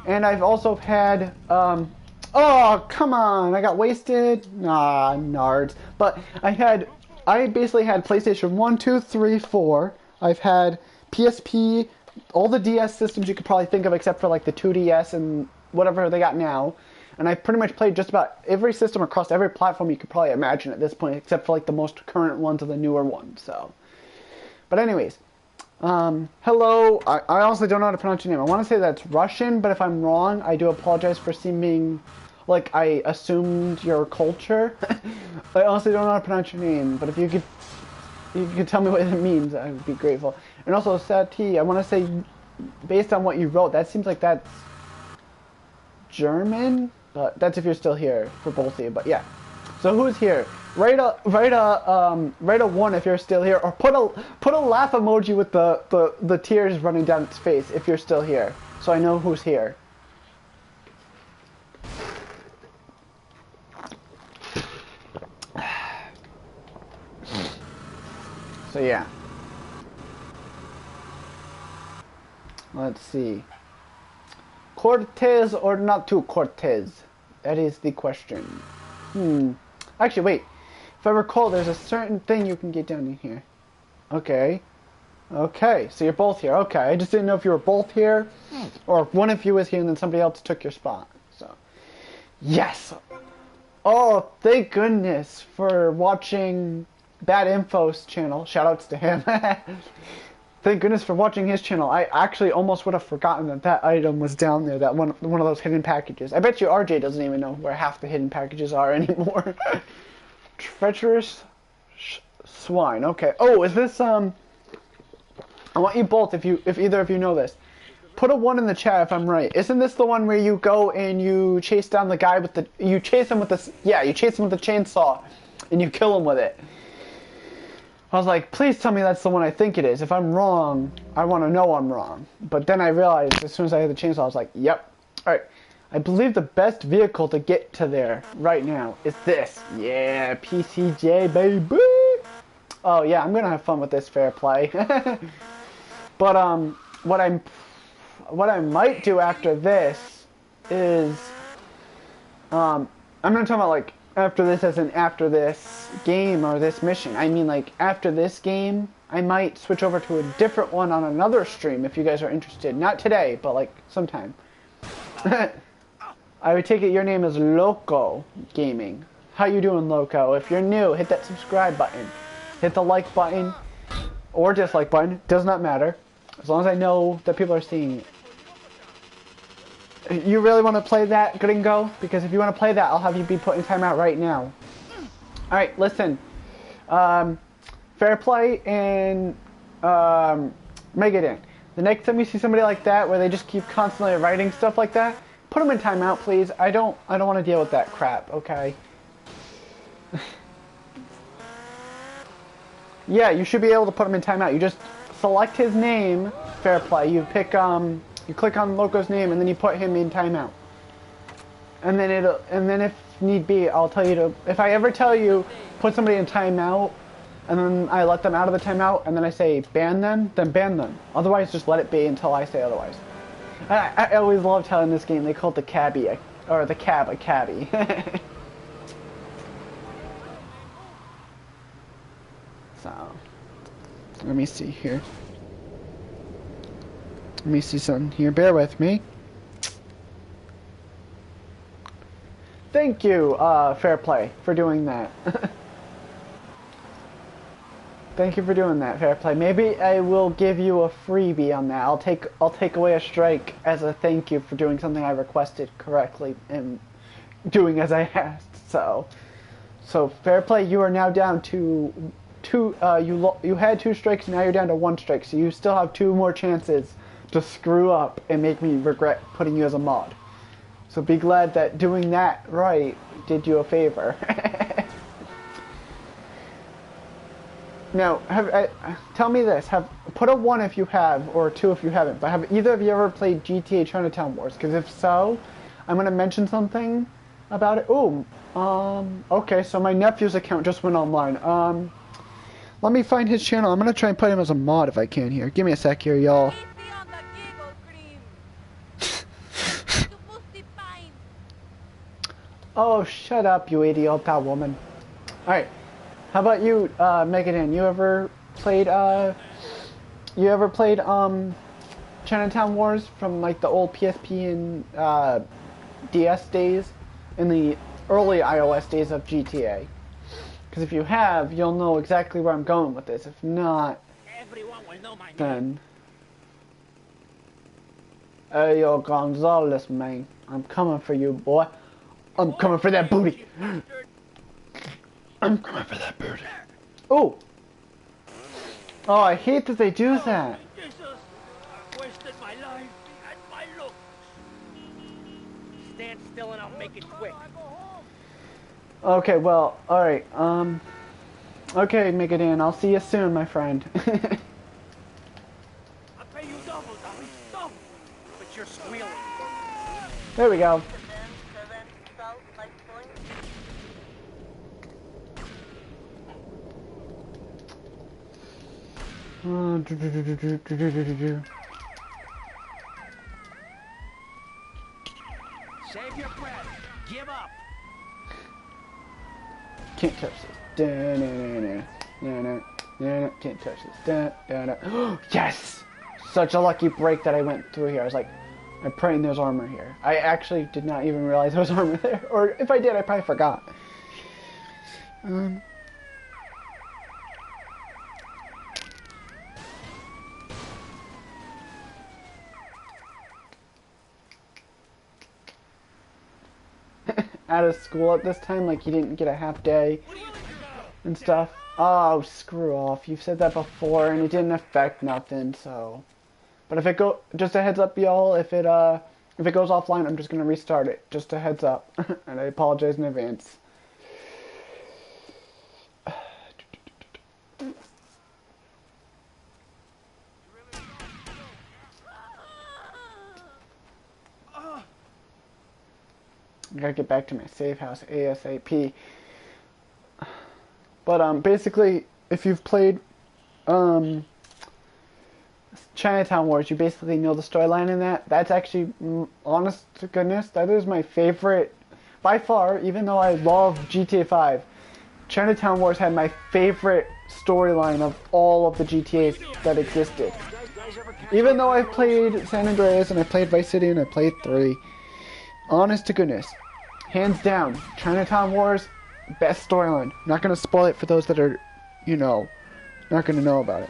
And I've also had, oh, come on, I got wasted. Nah, nards. But I basically had PlayStation 1, 2, 3, 4. I've had PSP, all the DS systems you could probably think of except for, like, the 2DS and whatever they got now. And I pretty much played just about every system across every platform you could probably imagine at this point, except for, like, the most current ones or the newer ones, so. But anyways. Hello, I honestly don't know how to pronounce your name. I want to say that's Russian, but if I'm wrong, I do apologize for seeming like I assumed your culture. I honestly don't know how to pronounce your name, but if you could tell me what it means, I would be grateful. And also, Sati, I want to say, based on what you wrote, that seems like that's German, but that's if you're still here for both of you, but yeah. So who's here? Write a 1 if you're still here, or put a laugh emoji with the tears running down its face if you're still here, so I know who's here. So yeah. Let's see. Cortez or not too Cortez? That is the question. Actually, wait. If I recall, there's a certain thing you can get down in here. Okay. Okay, so you're both here. Okay, I just didn't know if you were both here, or if one of you was here and then somebody else took your spot. So, yes! Oh, thank goodness for watching Bad Info's channel. Shoutouts to him. Thank goodness for watching his channel. I actually almost would have forgotten that that item was down there, that one of those hidden packages. I bet you RJ doesn't even know where half the hidden packages are anymore. Treacherous swine. Okay. Oh, is this I want you both, if either of you know this, put a 1 in the chat if I'm right. Isn't this the one where you go and you chase down the guy with the, you chase him with the chainsaw, and you kill him with it? I was like, please tell me that's the one I think it is. If I'm wrong, I want to know I'm wrong. But then I realized as soon as I had the chainsaw, I was like, yep. Alright, I believe the best vehicle to get to there right now is this. Yeah, PCJ, baby! Oh yeah, I'm gonna have fun with this fair play. But what I might do after this is I'm not talking about like after this as in after this game or this mission. I mean like after this game, I might switch over to a different one on another stream if you guys are interested. Not today, but like sometime. I would take it your name is Loco Gaming. How you doing, Loco? If you're new, hit that subscribe button. Hit the like button or dislike button. Does not matter. As long as I know that people are seeing it. You really want to play that Gringo? Because if you want to play that, I'll have you be put in timeout right now. Alright, listen. Fair play and Megadin. The next time you see somebody like that, where they just keep constantly writing stuff like that, put them in timeout, please. I don't want to deal with that crap, okay? Yeah, you should be able to put him in timeout. You just select his name, fair play. You pick, you click on Loco's name, and then you put him in timeout. And then if need be, I'll tell you to. If I ever tell you put somebody in timeout, and then I let them out of the timeout, and then I say ban them, then ban them. Otherwise, just let it be until I say otherwise. I always loved how in this game they called the cabbie, or the cab a cabbie. So, let me see here. Let me see something here. Bear with me. Thank you, Fair Play, for doing that. Thank you for doing that, Fair Play. Maybe I will give you a freebie on that. I'll take away a strike as a thank you for doing something I requested correctly and doing as I asked. So Fair Play, you are now down to you had 2 strikes, now you're down to 1 strike, so you still have 2 more chances to screw up and make me regret putting you as a mod. So be glad that doing that right did you a favor. Now, tell me this, put a 1 if you have, or a 2 if you haven't, but have either of you ever played GTA Chinatown Wars? Because if so, I'm going to mention something about it. Ooh, okay, so my nephew's account just went online. Let me find his channel. I'm going to try and put him as a mod if I can here. Give me a sec here, y'all. Oh, shut up, you idiota woman. Alright. How about you, Megadin? You ever played Chinatown Wars from like the old PSP and DS days? In the early iOS days of GTA? Because if you have, you'll know exactly where I'm going with this. If not, then... Hey, yo, Gonzalez, man. I'm coming for you, boy. I'm coming for that booty. I'm coming for that booty. Oh! Oh, I hate that they do that. Stand still and I'll make it quick. Okay, well, alright, okay, Megadin, I'll see you soon, my friend. I'll pay you double, double. But you're squealing. There we go. Save your breath. Give up. Can't touch this. Can't touch this. Yes! Such a lucky break that I went through here. I was like, I'm praying there's armor here. I actually did not even realize there was armor there. Or if I did, I probably forgot. Out of school at this time, like you didn't get a half day and stuff. Oh, screw off. You've said that before and it didn't affect nothing, so. But if it just a heads up, y'all, if it goes offline, I'm just gonna restart it. Just a heads up. And I apologize in advance. I gotta get back to my safe house ASAP. But basically, if you've played Chinatown Wars, you basically know the storyline in that. That's actually, honest to goodness, that is my favorite by far. Even though I love GTA 5, Chinatown Wars had my favorite storyline of all of the GTAs that existed. Even though I've played San Andreas and I played Vice City and I played 3, honest to goodness, hands down, Chinatown Wars, best storyline. Not gonna spoil it for those that are, you know, not gonna know about it.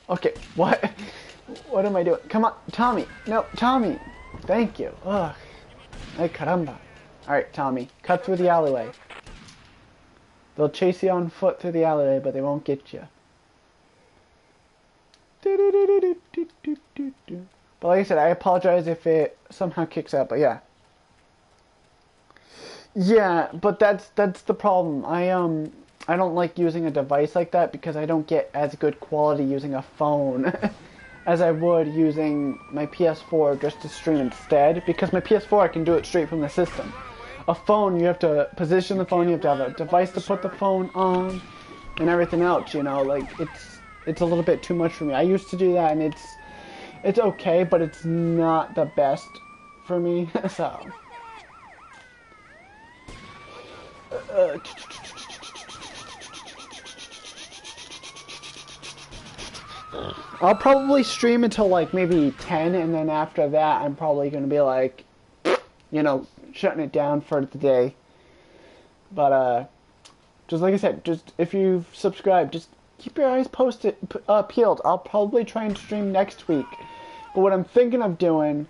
Okay, what? What am I doing? Come on, Tommy. No, Tommy. Thank you. Ugh. Ay, caramba. Alright, Tommy. Cut through the alleyway. They'll chase you on foot through the alleyway, but they won't get you. But like I said, I apologize if it somehow kicks out, but yeah. Yeah, but that's the problem. I don't like using a device like that because I don't get as good quality using a phone as I would using my PS4 just to stream instead, because my PS4 I can do it straight from the system. A phone, you have to position the phone, you have to have a device to put the phone on, and everything else, you know, like it's a little bit too much for me. I used to do that and it's okay, but it's not the best for me, so. I'll probably stream until like maybe 10, and then after that I'm probably going to be like, you know, shutting it down for the day. But just like I said, just if you've subscribed, just keep your eyes peeled. I'll probably try and stream next week. But what I'm thinking of doing,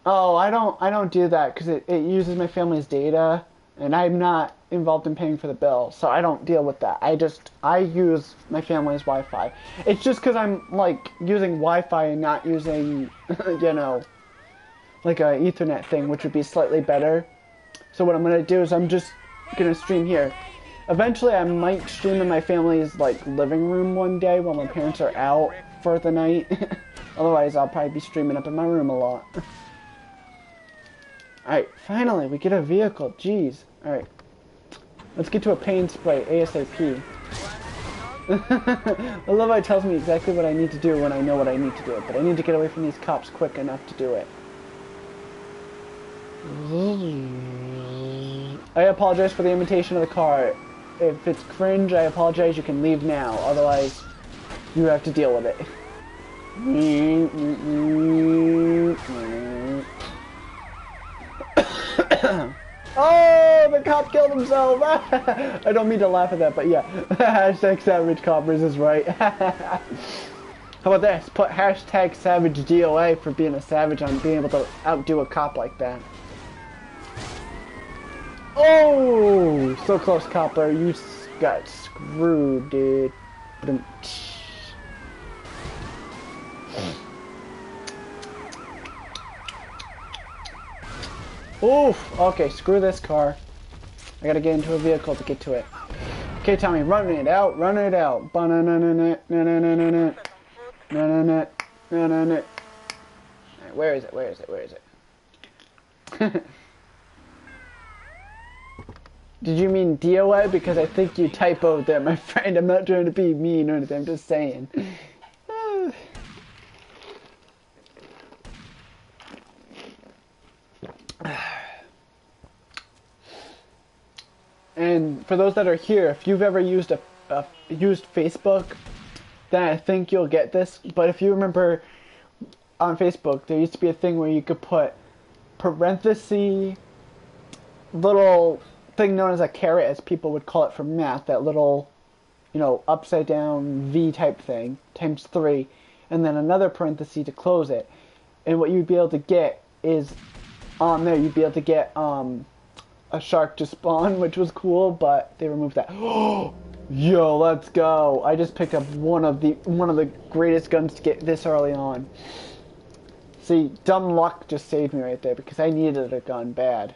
I don't do that because it uses my family's data, and I'm not involved in paying for the bill, so I don't deal with that. I use my family's Wi-Fi. It's just because I'm like using Wi-Fi and not using, you know, like a Ethernet thing, which would be slightly better. So what I'm gonna do is I'm just gonna stream here. Eventually, I might stream in my family's like living room one day while my parents are out for the night. Otherwise, I'll probably be streaming up in my room a lot. Alright, finally, we get a vehicle. Jeez. Alright. Let's get to a paint spray ASAP. I love how it tells me exactly what I need to do when I know what I need to do. But I need to get away from these cops quick enough to do it. I apologize for the imitation of the car. If it's cringe, I apologize. You can leave now. Otherwise, you have to deal with it. Oh, the cop killed himself. I don't mean to laugh at that, but yeah. Hashtag Savage Coppers is right. How about this? Put hashtag Savage DOA for being a savage on being able to outdo a cop like that. Oh, so close, Copper. You got screwed, dude. Oof. Okay, screw this car. I gotta get into a vehicle to get to it. Okay, Tommy, running it out, running it out. Where is it? Where is it? Where is it? Did you mean DOA? Because I think you typoed there, my friend. I'm not trying to be mean or anything. I'm just saying. And for those that are here, if you've ever used used Facebook, then I think you'll get this. But if you remember on Facebook, there used to be a thing where you could put parenthesis, little thing known as a caret, as people would call it for math, that little, you know, upside down V type thing, times 3, and then another parenthesis to close it. And what you'd be able to get is, on there, you'd be able to get a shark to spawn, which was cool, but they removed that. Yo, let's go! I just picked up one of the greatest guns to get this early on. See, dumb luck just saved me right there because I needed a gun bad.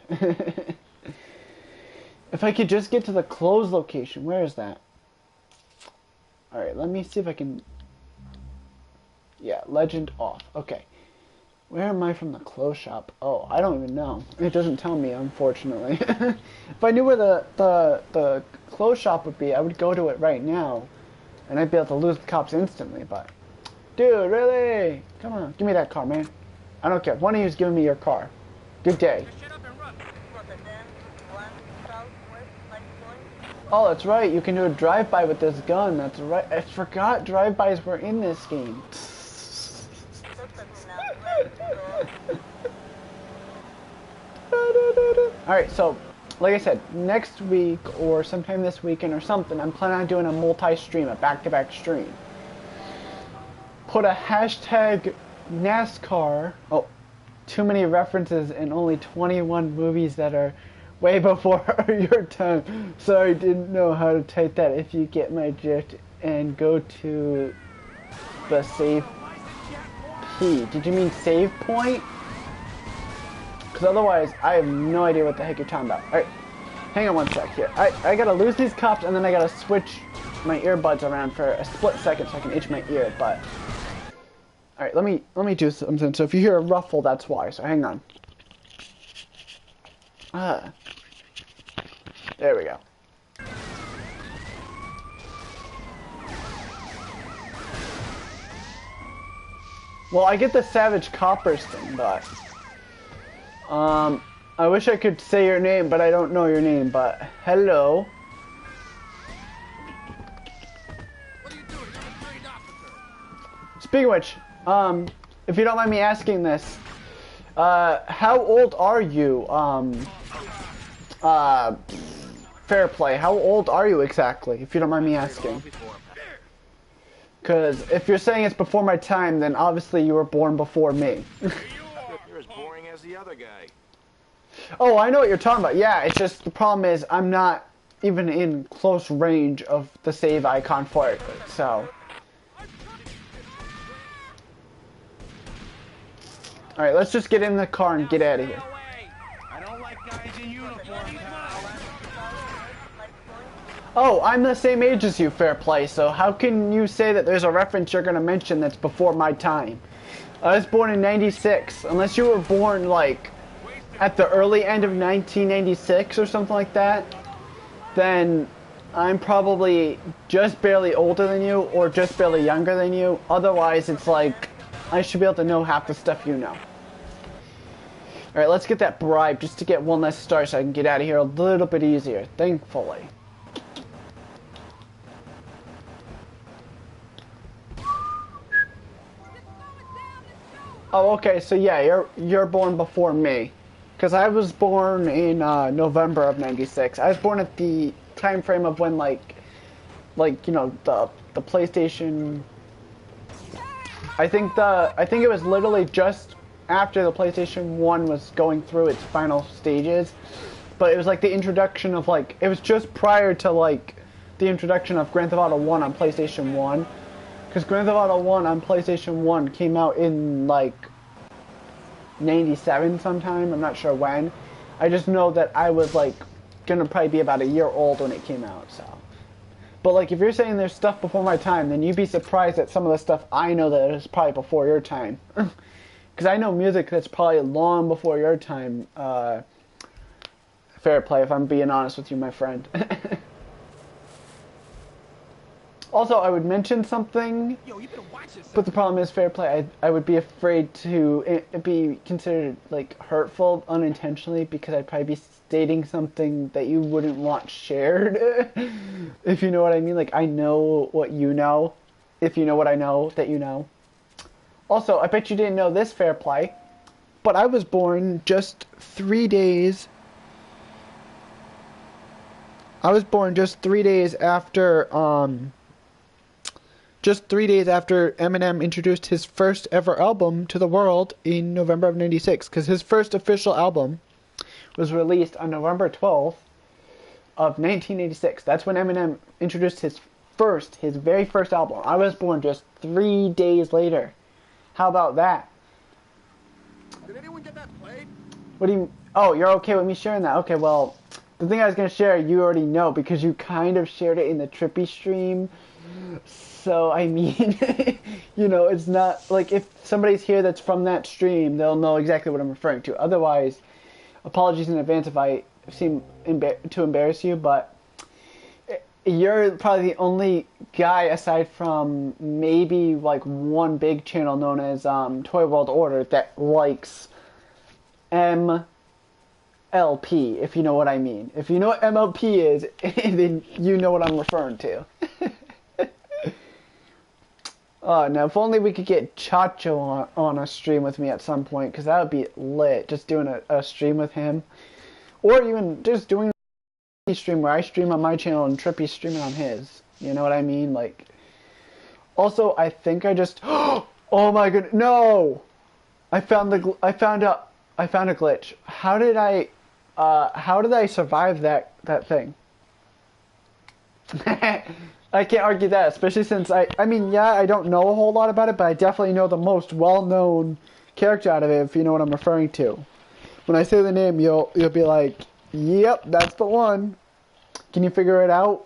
If I could just get to the closed location, where is that? Alright, let me see if I can... Yeah, legend off. Okay. Where am I from the clothes shop? Oh, I don't even know. It doesn't tell me, unfortunately. If I knew where the clothes shop would be, I would go to it right now. And I'd be able to lose the cops instantly, but... Dude, really? Come on, give me that car, man. I don't care. One of you is giving me your car. Good day. Oh, that's right. You can do a drive-by with this gun. That's right. I forgot drive-bys were in this game. Alright, so, like I said, next week or sometime this weekend or something, I'm planning on doing a multi-stream, a back-to-back stream. Put a hashtag NASCAR. Oh, too many references and only 21 movies that are way before your time. Sorry, didn't know how to type that. If you get my drift, and go to the save P. Did you mean save point? Because otherwise, I have no idea what the heck you're talking about. Alright, hang on one sec here. I gotta lose these cops, and then I gotta switch my earbuds around for a split second so I can itch my ear, but... Alright, let me do something. So if you hear a ruffle, that's why. So hang on. There we go. Well, I get the Savage Coppers thing, but... I wish I could say your name, but I don't know your name, but... Hello. What are you doing? You're a trained officer. Speaking of which, if you don't mind me asking this, how old are you, Fair Play, how old are you exactly, if you don't mind me asking? Because if you're saying it's before my time, then obviously you were born before me. You're as boring as the other guy. Oh, I know what you're talking about. Yeah, it's just the problem is I'm not even in close range of the save icon for it, so... Alright, let's just get in the car and get out of here. I don't like guys in uniform, pal. Oh, I'm the same age as you, Fair Play, so how can you say that there's a reference you're going to mention that's before my time? I was born in 96. Unless you were born, like, at the early end of 1996 or something like that, then I'm probably just barely older than you or just barely younger than you. Otherwise, it's like, I should be able to know half the stuff you know. Alright, let's get that bribe just to get one less star so I can get out of here a little bit easier, thankfully. Oh, okay, so yeah, you're born before me. Because I was born in November of 96. I was born at the time frame of when, like you know, the PlayStation... I think it was literally just after the PlayStation 1 was going through its final stages. But it was like the introduction of, like, it was just prior to, like, the introduction of Grand Theft Auto 1 on PlayStation 1. Because Grand Theft Auto 1 on PlayStation 1 came out in, like, 97 sometime. I'm not sure when. I just know that I was, like, gonna probably be about a year old when it came out, so. But, like, if you're saying there's stuff before my time, then you'd be surprised at some of the stuff I know that is probably before your time. Because I know music that's probably long before your time, Fair Play, if I'm being honest with you, my friend. Also, I would mention something, but the problem is fair play. I would be afraid to be considered like hurtful unintentionally because I'd probably be stating something that you wouldn't want shared. If you know what I mean. Like, I know what you know. If you know what I know that you know. Also, I bet you didn't know this, fair play, but I was born just 3 days. I was born just 3 days after Eminem introduced his first ever album to the world in November of '96, because his first official album was released on November 12th of 1986. That's when Eminem introduced his very first album. I was born just 3 days later. How about that? Did anyone get that played? What do you... Oh, you're okay with me sharing that? Okay, well, the thing I was going to share, you already know, because you kind of shared it in the Trippy stream. So, I mean, you know, it's not... Like, if somebody's here that's from that stream, they'll know exactly what I'm referring to. Otherwise, apologies in advance if I seem to embarrass you, but... You're probably the only guy, aside from maybe like one big channel known as Toy World Order, that likes MLP, if you know what I mean. If you know what MLP is, then you know what I'm referring to. Now if only we could get Chacho on a stream with me at some point, because that would be lit, just doing a stream with him. Or even just doing stream where I stream on my channel and Trippy's streaming on his. You know what I mean? Like, also, I think I just... Oh my goodness, no! I found a glitch. How did I survive that thing? I can't argue that, especially since I mean, yeah, I don't know a whole lot about it, but I definitely know the most well-known character out of it, if you know what I'm referring to. When I say the name, you'll be like, yep, that's the one. Can you figure it out?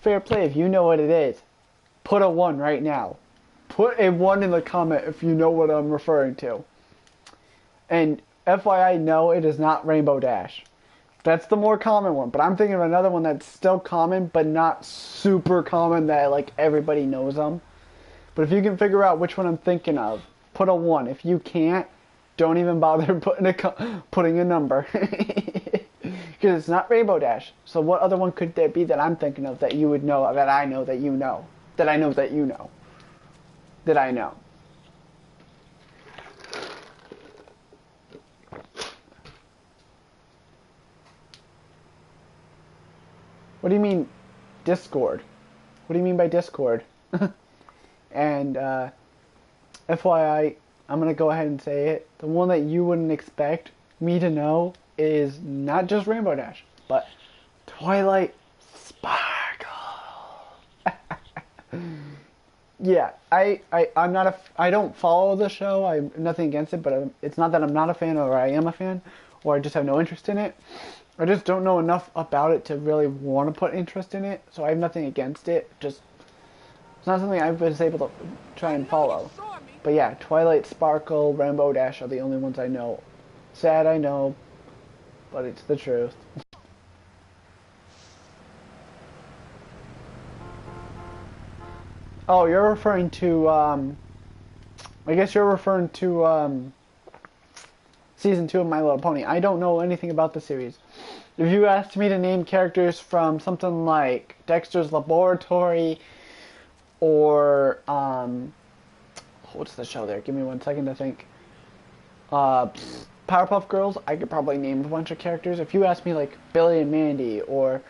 Fair play, if you know what it is. Put a 1 right now. Put a 1 in the comment if you know what I'm referring to. And FYI, no, it is not Rainbow Dash. That's the more common one, but I'm thinking of another one that's still common, but not super common that like everybody knows them. But if you can figure out which one I'm thinking of, put a 1. If you can't, don't even bother putting a number. Because it's not Rainbow Dash. So what other one could there be that I'm thinking of that you would know, that I know that you know? That I know that you know. That I know. What do you mean, Discord? What do you mean by Discord? And, FYI, I'm going to go ahead and say it. The one that you wouldn't expect me to know is not just Rainbow Dash, but Twilight Sparkle. Yeah, I'm not I don't follow the show. I'm nothing against it, but it's not that I'm not a fan or I am a fan, or I just have no interest in it. I just don't know enough about it to really want to put interest in it, so I have nothing against it. Just, it's not something I was able to try and follow. But yeah, Twilight Sparkle, Rainbow Dash are the only ones I know. Sad, I know, but it's the truth. Oh, you're referring to, I guess you're referring to, Season 2 of My Little Pony. I don't know anything about the series. If you asked me to name characters from something like Dexter's Laboratory, or, what's the show there? Give me 1 second to think. Powerpuff Girls, I could probably name a bunch of characters. If you asked me like Billy and Mandy, or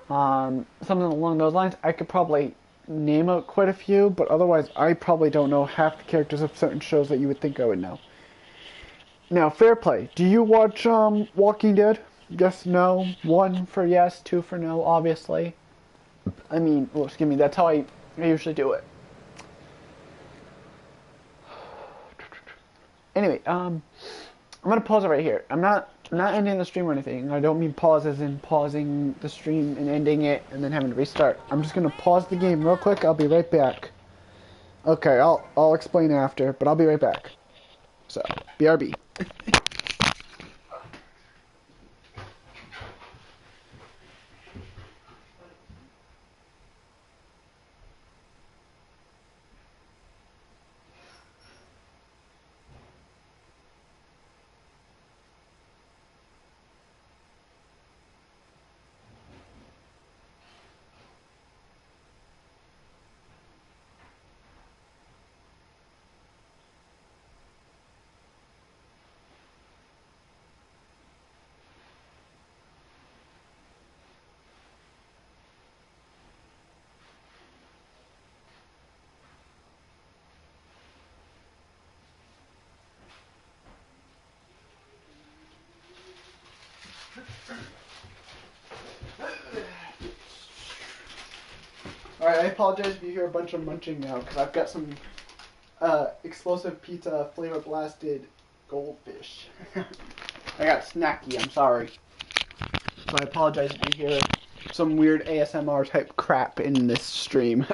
something along those lines, I could probably name quite a few, but otherwise I probably don't know half the characters of certain shows that you would think I would know. Now, fair play. Do you watch Walking Dead? Yes, no. 1 for yes, 2 for no, obviously. I mean, well, excuse me, that's how I usually do it. Anyway, I'm gonna pause it right here. I'm not ending the stream or anything. I don't mean pause as in pausing the stream and ending it and then having to restart. I'm just gonna pause the game real quick. I'll be right back. Okay, I'll explain after, but I'll be right back. So, BRB. apologize if you hear a bunch of munching now, because I've got some explosive pizza flavor blasted goldfish. I got snacky, I'm sorry. So I apologize if you hear some weird ASMR type crap in this stream.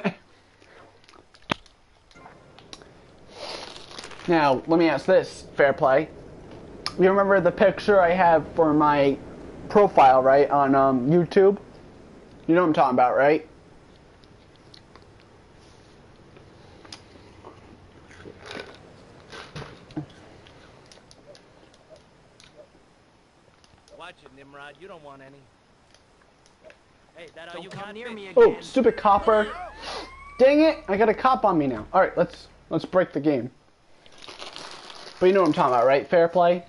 Now, let me ask this, Fair Play. You remember the picture I have for my profile, right, on YouTube? You know what I'm talking about, right? Watch it, Nimrod. You don't want any. Hey, that all you Don't come got, near bitch? me again. Oh, stupid copper. Dang it, I got a cop on me now. Alright, let's break the game. But you know what I'm talking about, right? Fair Play?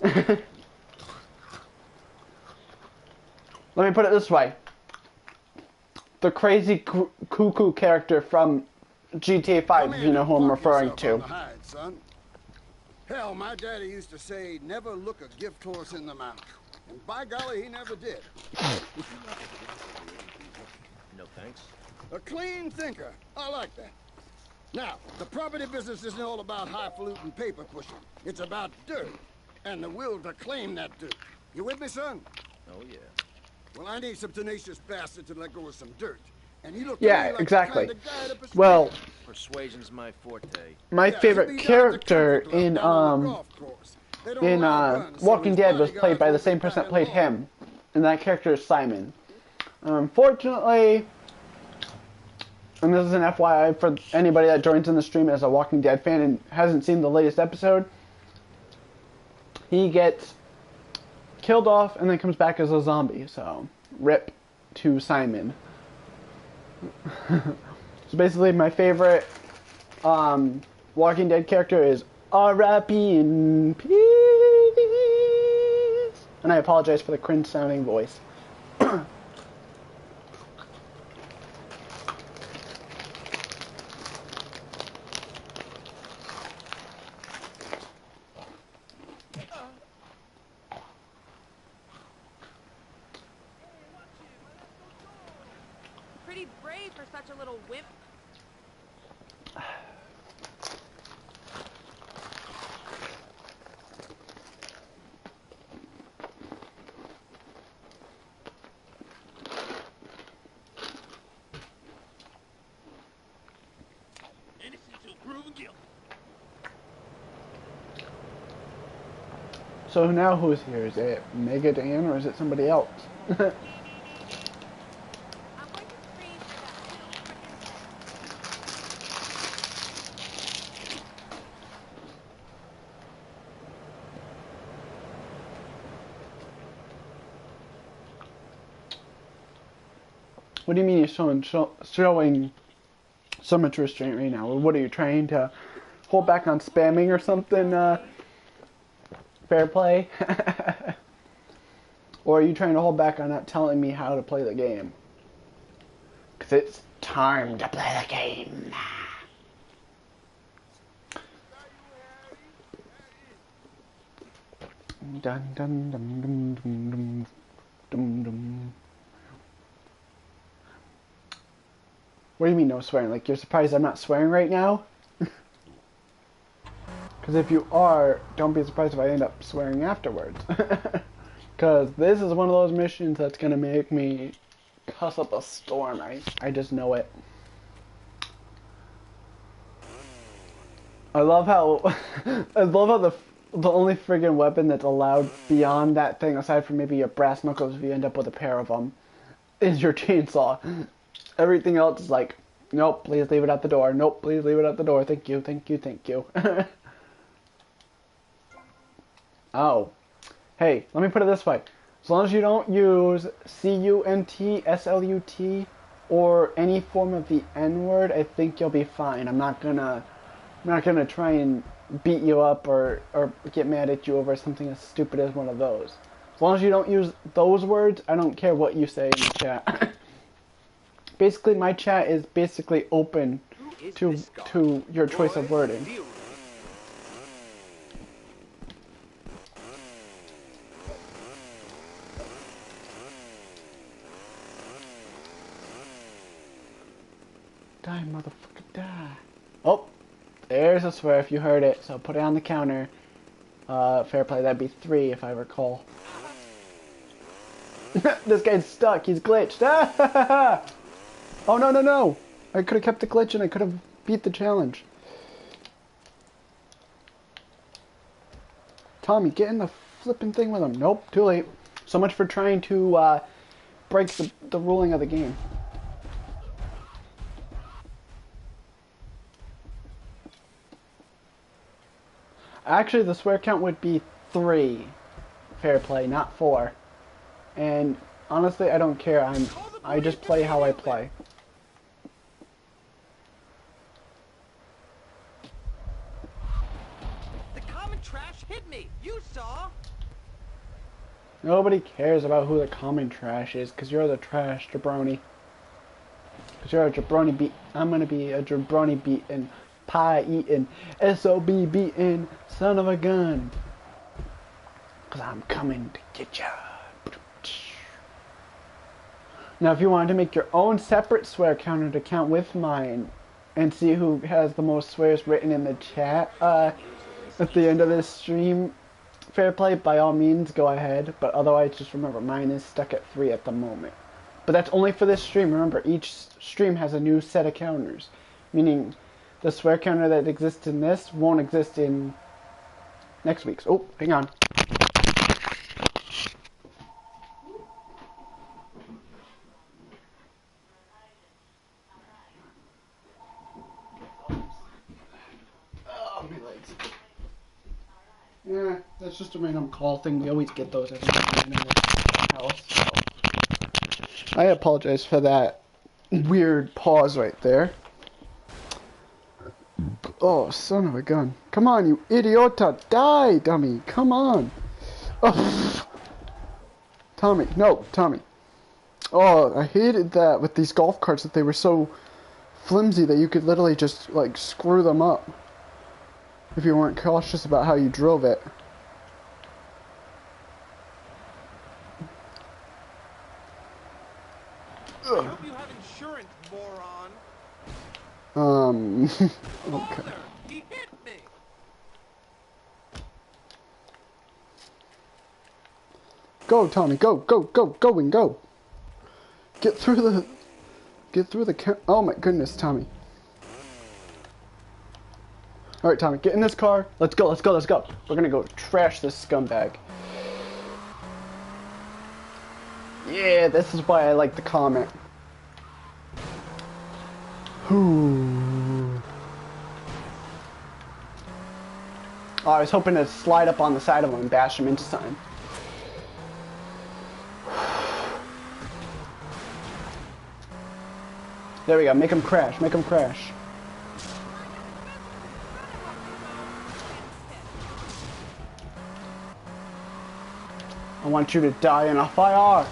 Let me put it this way. The crazy cuckoo character from GTA 5, if you know who I'm referring to. Hide, son. Hell, my daddy used to say, never look a gift horse in the mouth. And by golly, he never did. No thanks. A clean thinker. I like that. Now, the property business isn't all about highfalutin paper pushing. It's about dirt and the will to claim that dirt. You with me, son? Oh, yeah. Well, I need some tenacious bastard to let go of some dirt. And you look Yeah, to me like exactly. the kind of guy to persuade. Well, Persuasion's my forte. my Yeah, favorite he'll be down at the character country club in down on the golf course. They don't in allow guns, so Walking his Dead was bodyguards played by the won't same be person that buying played law. him, and that character is Simon. Unfortunately, and this is an FYI for anybody that joins in the stream as a Walking Dead fan and hasn't seen the latest episode, he gets killed off and then comes back as a zombie, so rip to Simon. So basically my favorite Walking Dead character is R.I.P. in peace. And I apologize for the cringe sounding voice. Pretty brave for such a little wimp. So now who's here? Is it Mega Dan or is it somebody else? I'm going to scream for that little frickin' What do you mean you're showing so much restraint right now? What are you trying to hold back on spamming or something? Fair Play? Or are you trying to hold back on not telling me how to play the game? Because it's time to play the game. Dun dun dun dun dun dun dun dun. What do you mean no swearing? Like you're surprised I'm not swearing right now? Because if you are, don't be surprised if I end up swearing afterwards. Because this is one of those missions that's going to make me cuss up a storm. I just know it. I love how the only friggin' weapon that's allowed beyond that thing, aside from maybe your brass knuckles if you end up with a pair of them, is your chainsaw. Everything else is like, nope, please leave it at the door. Nope, please leave it at the door. Thank you, thank you, thank you. Oh. Hey, let me put it this way. As long as you don't use C-U-N-T, S-L-U-T, or any form of the N-word, I think you'll be fine. I'm not gonna try and beat you up or get mad at you over something as stupid as one of those. As long as you don't use those words, I don't care what you say in the chat. Basically, my chat is basically open to your choice of wording. Die, motherfucker, die. Oh, there's a swear if you heard it. So put it on the counter. Fair play, that'd be 3 if I recall. This guy's stuck, he's glitched. Oh, no, no, no. I could have kept the glitch and I could have beat the challenge. Tommy, get in the flipping thing with him. Nope, too late. So much for trying to break the ruling of the game. Actually, the swear count would be 3. Fair play, not 4. And honestly, I don't care. I just play how I play. The common trash hit me. You saw. Nobody cares about who the common trash is, because you're the trash jabroni. Because you're a jabroni beat. I'm gonna be a jabroni beating, pie eating, SOB beating, son of a gun. Because I'm coming to get ya. Now, if you wanted to make your own separate swear counter to count with mine, and see who has the most swears written in the chat at the end of this stream, fair play, by all means, go ahead. But otherwise, just remember, mine is stuck at 3 at the moment. But that's only for this stream. Remember, each stream has a new set of counters. Meaning, the swear counter that exists in this won't exist in next week's. Oh, hang on. Yeah, that's just a random call thing. We always get those every time in this house. So. I apologize for that weird pause right there. Oh, son of a gun. Come on, you idiota. Die, dummy. Come on. Oh. Tommy. No, Tommy. Oh, I hated that with these golf carts, that they were so flimsy that you could literally just, like, screw them up if you weren't cautious about how you drove it. I hope you have insurance, moron. Okay. He hit me. Go, Tommy, go, go, go, go and go. Get through the oh my goodness, Tommy. Alright, Tommy, get in this car. Let's go, let's go, let's go. We're gonna go trash this scumbag. Yeah, this is why I like the comment. Oh, I was hoping to slide up on the side of him and bash him into something. There we go, make him crash, make him crash. I want you to die in a fire.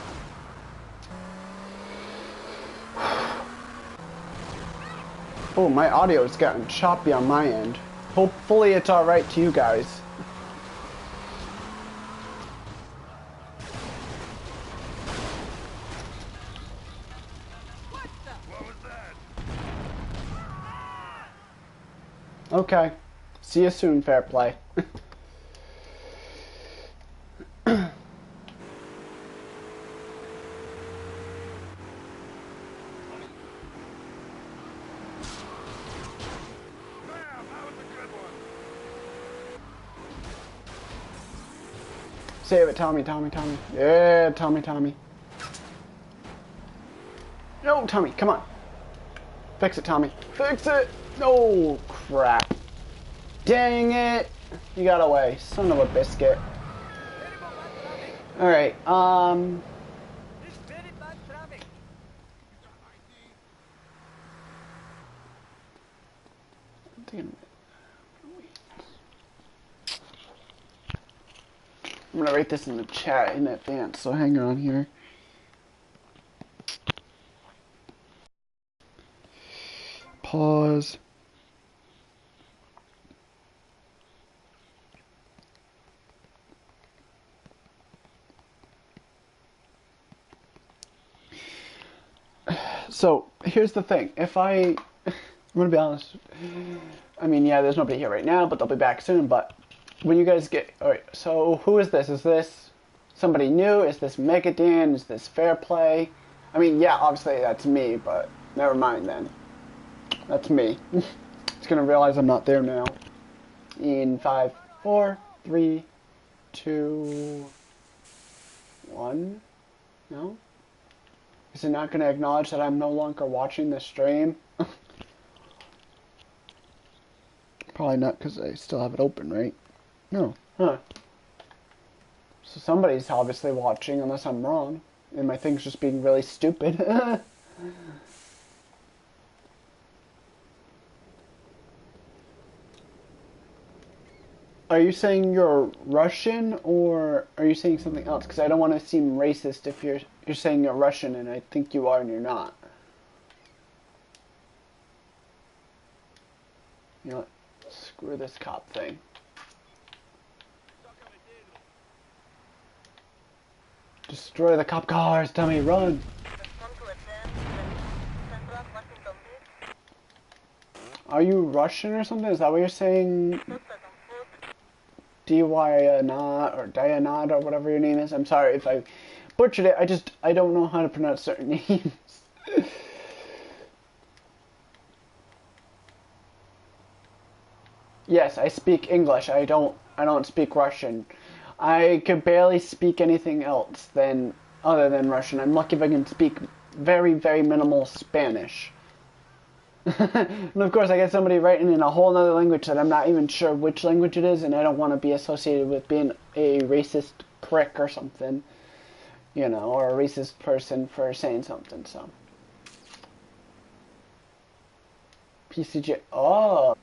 Oh, my audio's gotten choppy on my end. Hopefully it's alright to you guys. Okay. See you soon, fair play. Save it, Tommy, Tommy, Tommy. Yeah, Tommy, Tommy. No, Tommy, come on. Fix it, Tommy. Fix it! No, crap. Dang it! You got away, son of a biscuit. Alright, I'm gonna write this in the chat in advance, so hang on here. Pause. So here's the thing: if I I'm gonna be honest. I mean, yeah, there's nobody here right now, but they'll be back soon. But when you guys get... Alright, so who is this? Is this somebody new? Is this Megadan? Is this Fair Play? I mean, yeah, obviously that's me, but never mind then. That's me. It's gonna realize I'm not there now. In 5, 4, 3, 2, 1. No? Is it not gonna acknowledge that I'm no longer watching the stream? Probably not, because I still have it open, right? No. Huh. So somebody's obviously watching, unless I'm wrong. And my thing's just being really stupid. Are you saying you're Russian, or are you saying something else? Because I don't want to seem racist if you're saying you're Russian, and I think you are and you're not. You know what? Screw this cop thing. Destroy the cop cars, dummy, run! Are you Russian or something? Is that what you're saying? Diyanat or Dianat or whatever your name is. I'm sorry if I butchered it. I don't know how to pronounce certain names. Yes, I speak English. I don't speak Russian. I could barely speak anything else other than Russian. I'm lucky if I can speak very, very minimal Spanish. And of course I get somebody writing in a whole other language that I'm not even sure which language it is, and I don't want to be associated with being a racist prick or something, you know, or a racist person for saying something, so. PCJ, oh.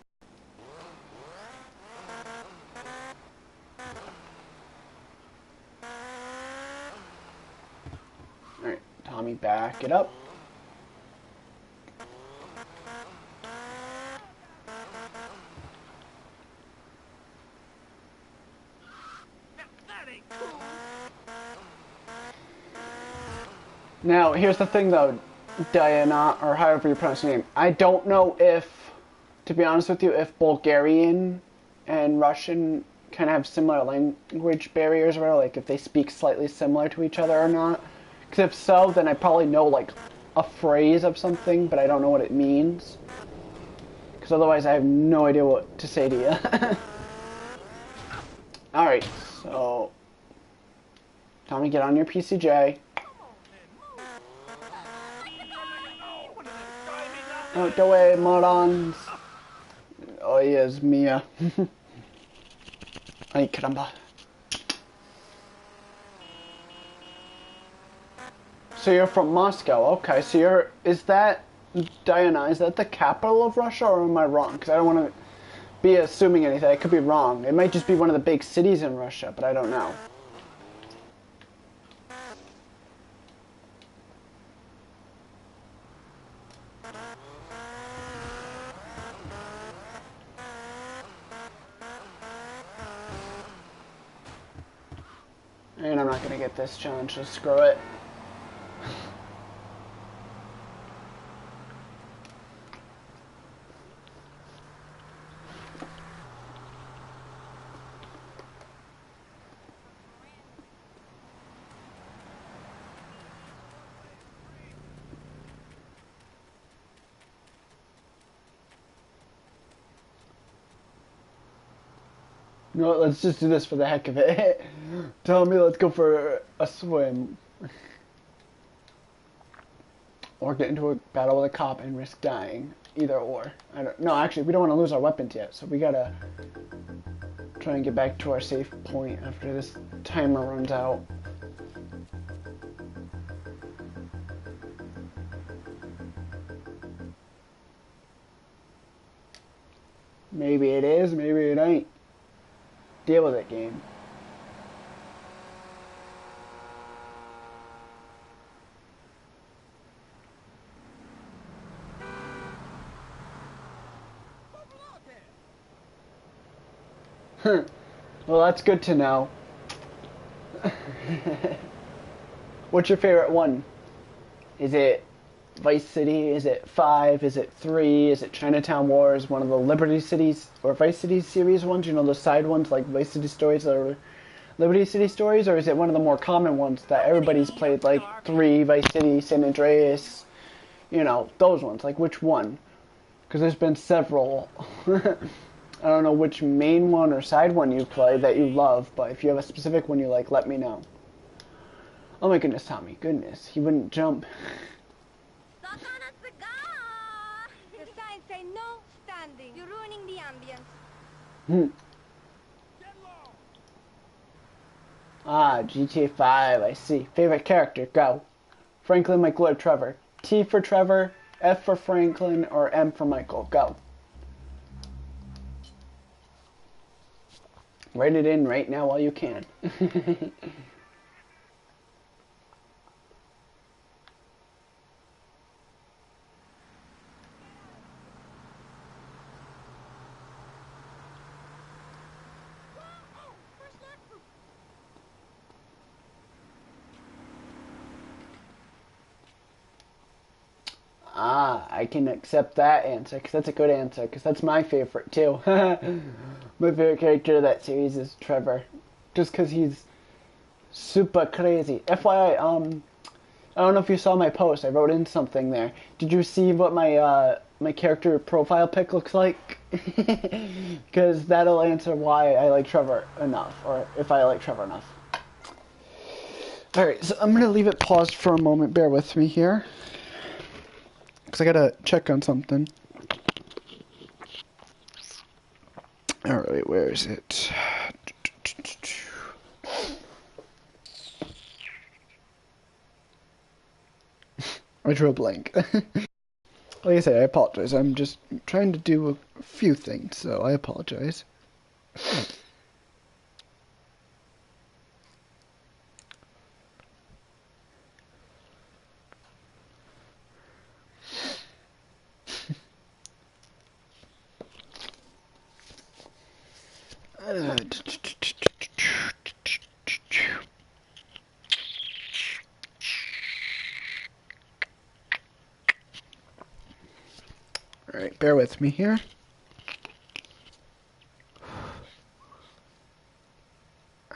Alright, Tommy, back it up. Now, here's the thing though, Diana, or however you pronounce your name. I don't know if, to be honest with you, if Bulgarian and Russian kind of have similar language barriers, or like if they speak slightly similar to each other or not. Because if so, then I probably know like a phrase of something, but I don't know what it means. Because otherwise I have no idea what to say to you. Alright, so... Tommy, get on your PCJ. Out the way, morons. Oh, yes, Mia. Ay, caramba. So you're from Moscow, okay. So is that, Diana, is that the capital of Russia, or am I wrong? Because I don't want to be assuming anything. I could be wrong. It might just be one of the big cities in Russia, but I don't know. And I'm not going to get this challenge, so screw it. No, let's just do this for the heck of it. Tell me, let's go for a swim. Or get into a battle with a cop and risk dying. Either or. No, actually, we don't want to lose our weapons yet, so we gotta try and get back to our safe point after this timer runs out. Maybe it is, maybe it ain't. Deal with it, game. Well, that's good to know. What's your favorite one? Is it Vice City? Is it 5? Is it 3? Is it Chinatown Wars? One of the Liberty Cities or Vice City series ones? You know, the side ones like Vice City Stories or Liberty City Stories? Or is it one of the more common ones that everybody's played, like 3, Vice City, San Andreas? You know, those ones. Like, which one? Because there's been several. I don't know which main one or side one you play that you love, but if you have a specific one you like, let me know. Oh my goodness, Tommy. Goodness. He wouldn't jump. Suck on a cigar! The signs say no standing. You're ruining the ambience. Ah, GTA 5, I see. Favorite character, go. Franklin, Michael, or Trevor. T for Trevor, F for Franklin, or M for Michael, go. Write it in right now while you can. Ah, I can accept that answer, because that's a good answer, because that's my favorite, too. My favorite character of that series is Trevor, just because he's super crazy. FYI, I don't know if you saw my post, I wrote in something there. Did you see what my, my character profile pic looks like? Because that'll answer why I like Trevor enough, or if I like Trevor enough. Alright, so I'm going to leave it paused for a moment, bear with me here. Because I gotta check on something. Alright, where is it? I drew a blank. Like I said, I apologize. I'm just trying to do a few things, so I apologize. Alright, bear with me here.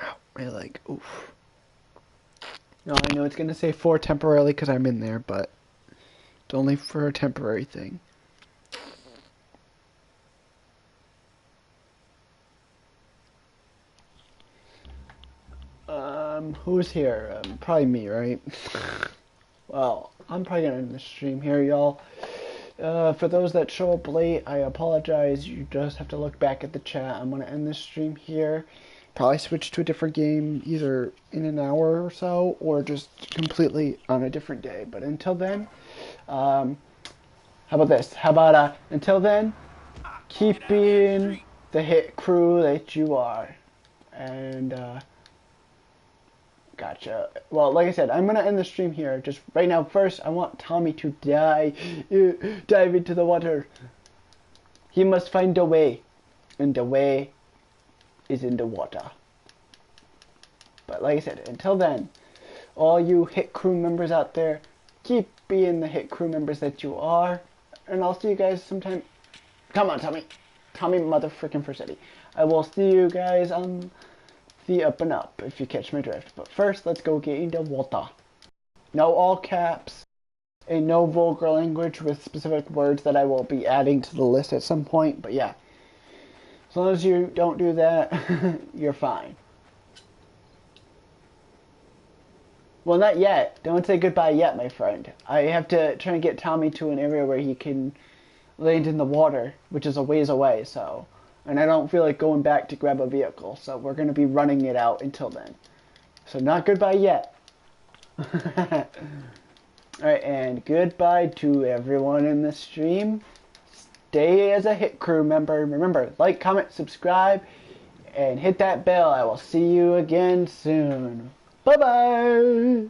Ow, my leg. Oof. No, I know it's going to say for temporarily because I'm in there, but it's only for a temporary thing. Who's here? Probably me, right? Well, I'm probably gonna end the stream here, y'all. For those that show up late, I apologize. You just have to look back at the chat. I'm gonna end this stream here. Probably switch to a different game, either in an hour or so, or just completely on a different day. But until then, how about this? How about, until then, keep being the hit crew that you are. And, gotcha. Well, like I said, I'm going to end the stream here. Just right now, first, I want Tommy to dive into the water. He must find a way. And the way is in the water. But like I said, until then, all you hit crew members out there, keep being the hit crew members that you are. And I'll see you guys sometime. Come on, Tommy. Tommy motherfucking Vercetti. I will see you guys on the up and up, if you catch my drift. But first, let's go get into water. No all caps, and no vulgar language with specific words that I will be adding to the list at some point. But yeah, as long as you don't do that, you're fine. Well, not yet. Don't say goodbye yet, my friend. I have to try and get Tommy to an area where he can land in the water, which is a ways away, so... And I don't feel like going back to grab a vehicle, so we're going to be running it out until then. So not goodbye yet. Alright, and goodbye to everyone in the stream. Stay as a hit crew member. Remember, like, comment, subscribe, and hit that bell. I will see you again soon. Bye-bye!